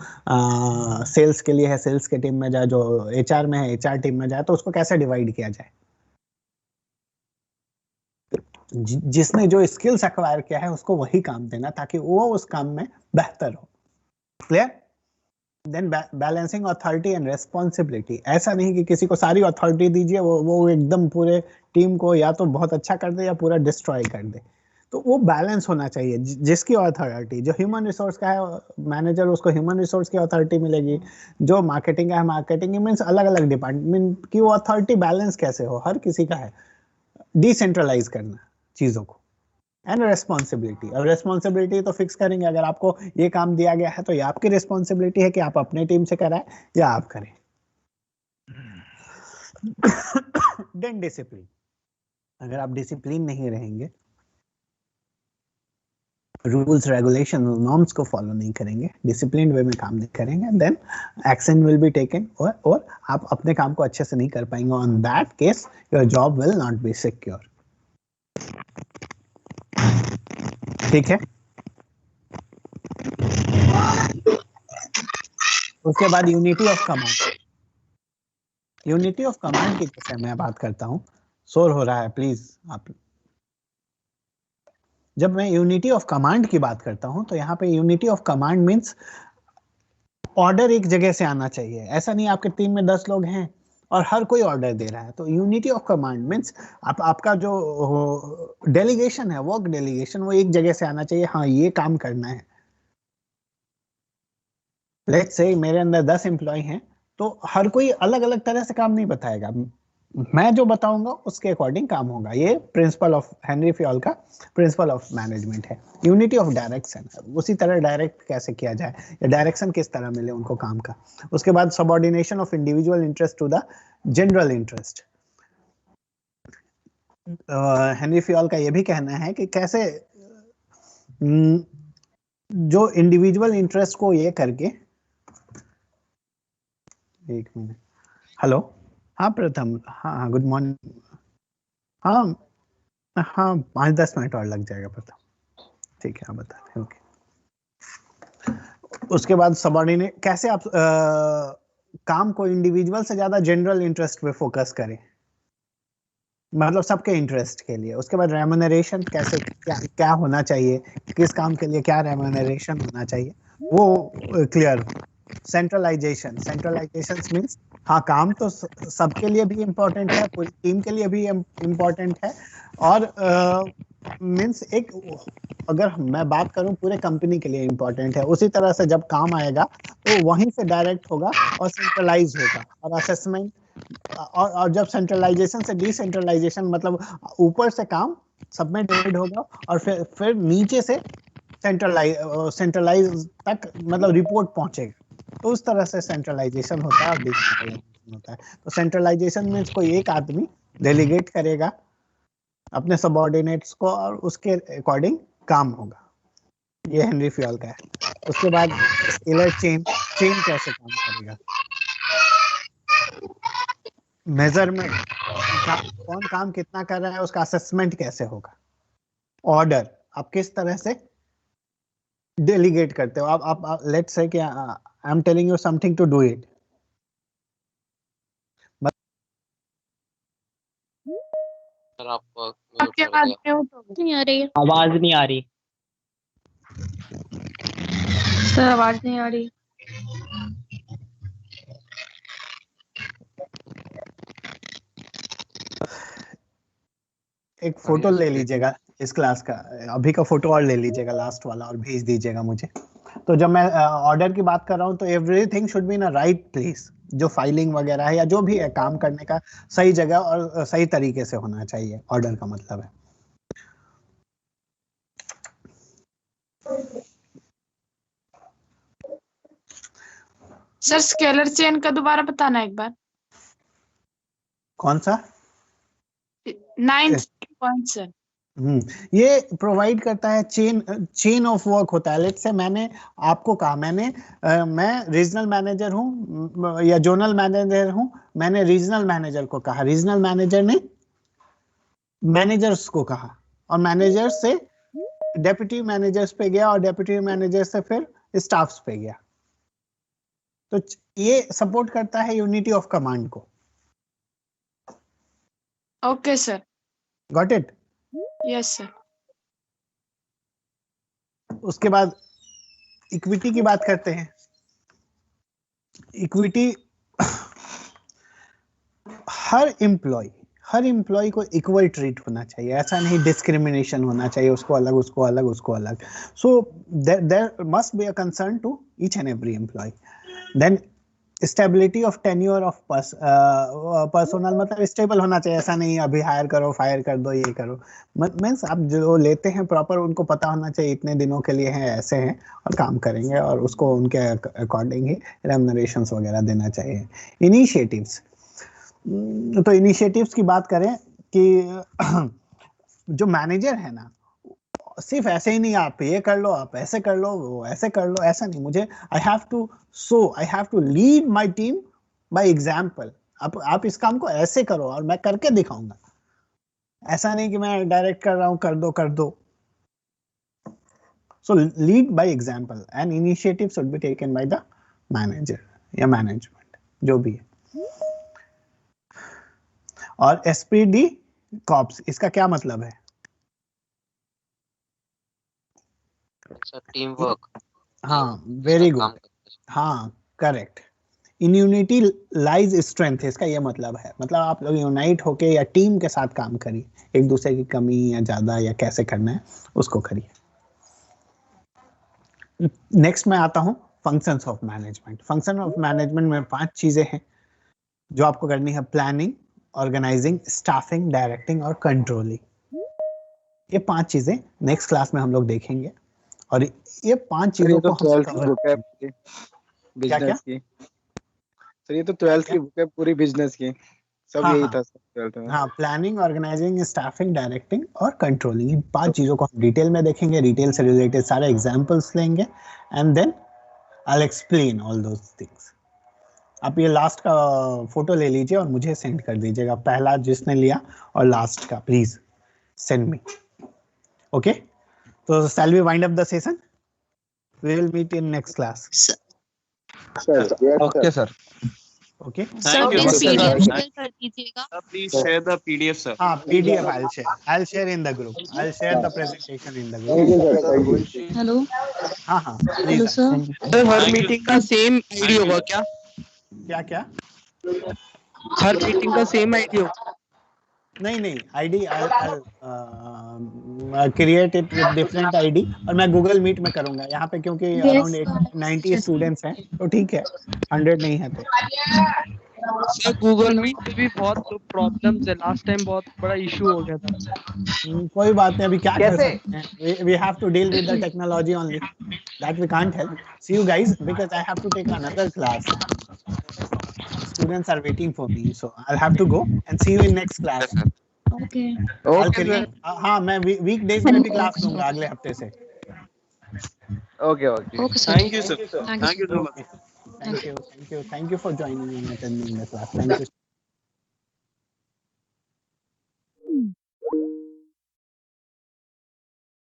सेल्स के लिए है सेल्स के टीम में जाए, जो एचआर में है एचआर टीम में जाए, तो उसको कैसे डिवाइड किया जाए। जिसने जो स्किल्स एक्वायर किया है उसको वही काम देना ताकि वो उस काम में बेहतर हो। Clear? Then balancing authority and responsibility, ऐसा नहीं कि किसी को सारी अथॉरिटी दीजिए वो एकदम पूरे टीम को या तो बहुत अच्छा कर दे या पूरा डिस्ट्रॉय कर दे। तो वो बैलेंस होना चाहिए। जिसकी अथॉरिटी, जो ह्यूमन रिसोर्स का है मैनेजर, उसको ह्यूमन रिसोर्स की अथॉरिटी मिलेगी, जो मार्केटिंग का है मार्केटिंग, मीन्स अलग अलग डिपार्टमेंट की वो अथॉरिटी बैलेंस कैसे हो, हर किसी का है। डिसेंट्रलाइज करना चीजों को, एंड रेस्पॉन्सिबिलिटी। और रेस्पॉन्सिबिलिटी तो फिक्स करेंगे, अगर आपको ये काम दिया गया है तो ये आपकी रिस्पॉन्सिबिलिटी है कि आप अपने टीम से कराएं या आप करें। देन डिसिप्लिन, अगर आप डिसिप्लिन नहीं रहेंगे, रूल्स रेगुलेशन नॉर्म्स को फॉलो नहीं करेंगे, डिसिप्लिन वे में काम नहीं करेंगे, then action will be taken और आप अपने काम को अच्छे से नहीं कर पाएंगे। On that case your job will not be secure. ठीक है। उसके बाद unity of command. Unity of command की जैसे मैं बात करता हूं, शोर हो रहा है प्लीज आप। जब मैं यूनिटी ऑफ कमांड की बात करता हूं तो यहाँ पे unity of command means order एक जगह से आना चाहिए। ऐसा नहीं आपके टीम में 10 लोग हैं और हर कोई ऑर्डर दे रहा है। तो यूनिटी ऑफ कमांड मींस आपका जो डेलीगेशन है, वर्क डेलीगेशन, वो एक जगह से आना चाहिए। हाँ, ये काम करना है। लेट्स से मेरे अंदर 10 एम्प्लॉय हैं, तो हर कोई अलग अलग तरह से काम नहीं बताएगा, मैं जो बताऊंगा उसके अकॉर्डिंग काम होगा। ये प्रिंसिपल ऑफ हेनरी फियोल का प्रिंसिपल ऑफ मैनेजमेंट है। यूनिटी ऑफ डायरेक्शन, उसी तरह डायरेक्ट कैसे किया जाए या डायरेक्शन किस तरह मिले उनको काम का। उसके बाद subordination of individual interest to the general interest. Henri Fayol का ये भी कहना है कि कैसे जो इंडिविजुअल इंटरेस्ट को ये करके, एक मिनट, हेलो, हाँ प्रथम, हाँ गुड मॉर्निंग, हाँ 5-10 मिनट और लग जाएगा प्रथम, ठीक है आप बता दें। ओके। उसके बाद सबऑर्डिनेट, कैसे आप काम को इंडिविजुअल से ज्यादा जनरल इंटरेस्ट पे फोकस करें, मतलब सबके इंटरेस्ट के लिए। उसके बाद रेम्यूनरेशन, कैसे क्या होना चाहिए, किस काम के लिए क्या रेम्यूनरेशन होना चाहिए, वो क्लियर। सेंट्रलाइजेशन मीन्स हाँ, काम तो सबके लिए भी इम्पोर्टेंट है, पूरी टीम के लिए भी इम्पोर्टेंट है, और मीन्स एक, अगर मैं बात करूं पूरे कंपनी के लिए इम्पोर्टेंट है। उसी तरह से जब काम आएगा तो वहीं से डायरेक्ट होगा और सेंट्रलाइज होगा। और असेसमेंट, और जब सेंट्रलाइजेशन से डिसेंट्रलाइजेशन, मतलब ऊपर से काम सब में डिवाइड होगा और फिर नीचे से सेंट्रलाइज तक, मतलब रिपोर्ट पहुंचेगा। तो उस तरह से सेंट्रलाइजेशन होता है और डिसेंट्रलाइजेशन होता है। तो सेंट्रलाइजेशन में कोई एक आदमी डेलीगेट करेगा अपने सबऑर्डिनेट्स को और उसके अकॉर्डिंग काम होगा। ये हेनरी फियोल का है। उसके बाद स्केलर चेन कैसे काम करेगा, मेजरमेंट, कौन काम कितना कर रहा है उसका असेसमेंट कैसे होगा, ऑर्डर आप किस तरह से डेलीगेट करते हो। आप लेट्स से कि I am telling you something to do it, sir आपको आपकी आवाज म्यूट हो गई। नहीं आ रही है आवाज नहीं आ रही सर, आवाज नहीं आ रही। एक फोटो ले लीजिएगा, इस क्लास का अभी का फोटो और ले लीजिएगा लास्ट वाला और भेज दीजिएगा मुझे। तो जब मैं ऑर्डर की बात कर रहा हूँ तो everything should be in a right place. जो फाइलिंग वगैरह है या जो भी है काम करने का सही जगह और सही तरीके से होना चाहिए, ऑर्डर का मतलब है। सर स्केलर चेन का दोबारा बताना एक बार। कौन सा? 9th point sir. ये प्रोवाइड करता है चेन ऑफ वर्क होता है। लेट्स से मैंने आपको कहा, मैं रीजनल मैनेजर हूँ या जोनल मैनेजर हूँ, मैंने रीजनल मैनेजर को कहा, रीजनल मैनेजर ने मैनेजर्स को कहा और मैनेजर से डेप्यूटी मैनेजर्स पे गया और डेप्यूटी मैनेजर से फिर स्टाफ्स पे गया। तो ये सपोर्ट करता है यूनिटी ऑफ कमांड को। Okay sir, got it? Yes sir. उसके बाद इक्विटी की बात करते हैं। इक्विटी हर एम्प्लॉय को इक्वल ट्रीट होना चाहिए, ऐसा नहीं डिस्क्रिमिनेशन होना चाहिए, उसको अलग उसको अलग उसको अलग। So there must be a concern to each and every employee. Then stability of tenure of personnel, मतलब स्टेबल होना चाहिए, ऐसा नहीं अभी हायर करो फायर कर दो ये करो। मीन्स आप जो लेते हैं प्रॉपर उनको पता होना चाहिए इतने दिनों के लिए हैं, ऐसे हैं और काम करेंगे और उसको उनके अकॉर्डिंग ही रेम्युनरेशंस वगैरह देना चाहिए। इनिशिएटिव्स, तो इनिशिएटिव्स की बात करें कि जो मैनेजर है ना, सिर्फ ऐसे ही नहीं आप ये कर लो आप ऐसे कर लो वो ऐसे कर लो, ऐसा नहीं। मुझे I have to lead my team by example. आप इस काम को ऐसे करो और मैं करके दिखाऊंगा, ऐसा नहीं कि मैं डायरेक्ट कर रहा हूं कर दो। सो lead by example and initiative should be taken by the manager या मैनेजमेंट जो भी है। और एसपीडी कॉप्स, इसका क्या मतलब है? Team work. हाँ, वेरी गुड, हाँ करेक्ट। इन यूनिटी लाइज स्ट्रेंथ, इसका ये मतलब है, मतलब आप लोग यूनाइट होके या टीम के साथ काम करिए, एक दूसरे की कमी या ज्यादा या कैसे करना है उसको करिए। नेक्स्ट मैं आता हूँ functions of management. Function of management में 5 चीजें हैं जो आपको करनी है: प्लानिंग, ऑर्गेनाइजिंग, स्टाफिंग, डायरेक्टिंग और कंट्रोलिंग। ये 5 चीजें नेक्स्ट क्लास में हम लोग देखेंगे और ये 5 चीजों को हम कवर करेंगे। बिजनेस की सर, ये तो 12th की बुक है पूरी बिजनेस की, सब यही था 12th में। हाँ, प्लानिंग, ऑर्गेनाइजिंग, स्टाफिंग, डायरेक्टिंग और कंट्रोलिंग, इन 5 चीजों को हम डिटेल में देखेंगे। डिटेल से रिलेटेड सारे एग्जांपल्स लेंगे and then I will explain all those things. आप ये लास्ट का फोटो ले लीजिए और मुझे सेंड कर दीजिएगा, पहला जिसने लिया और लास्ट का please send me. Okay, so shall we wind up the session? We will meet in next class. Sir. Okay, sir. Okay. Thank you. PDF share कर दीजिएगा। Please share the PDF, sir. हाँ, PDF I'll share in the group. I'll share the presentation in the group. Hello. हाँ, hello sir. Sir हर meeting का same ID होगा क्या? क्या? हर meeting का same ID होगा? नहीं, ID I'll create it with different ID और मैं Google Meet में करूँगा यहाँ पे, क्योंकि अराउंड 90 स्टूडेंट्स हैं तो ठीक है, 100 नहीं है तो। सर गूगल मीट पे भी बहुत प्रॉब्लम्स है, लास्ट टाइम बहुत बड़ा इशू हो गया था। कोई बात नहीं, अभी क्या कर सकते हैं, we have to deal with the technology only, that we can't help. See you guys, because I have to take another class. Students are waiting for me, so I'll have to go and see you in next class. Okay. हाँ, मैं weekdays में भी class लूँगा अगले हफ्ते से। Okay. Thank you, sir. Thank you so much. Thank you for joining me and attending the class. Thank you.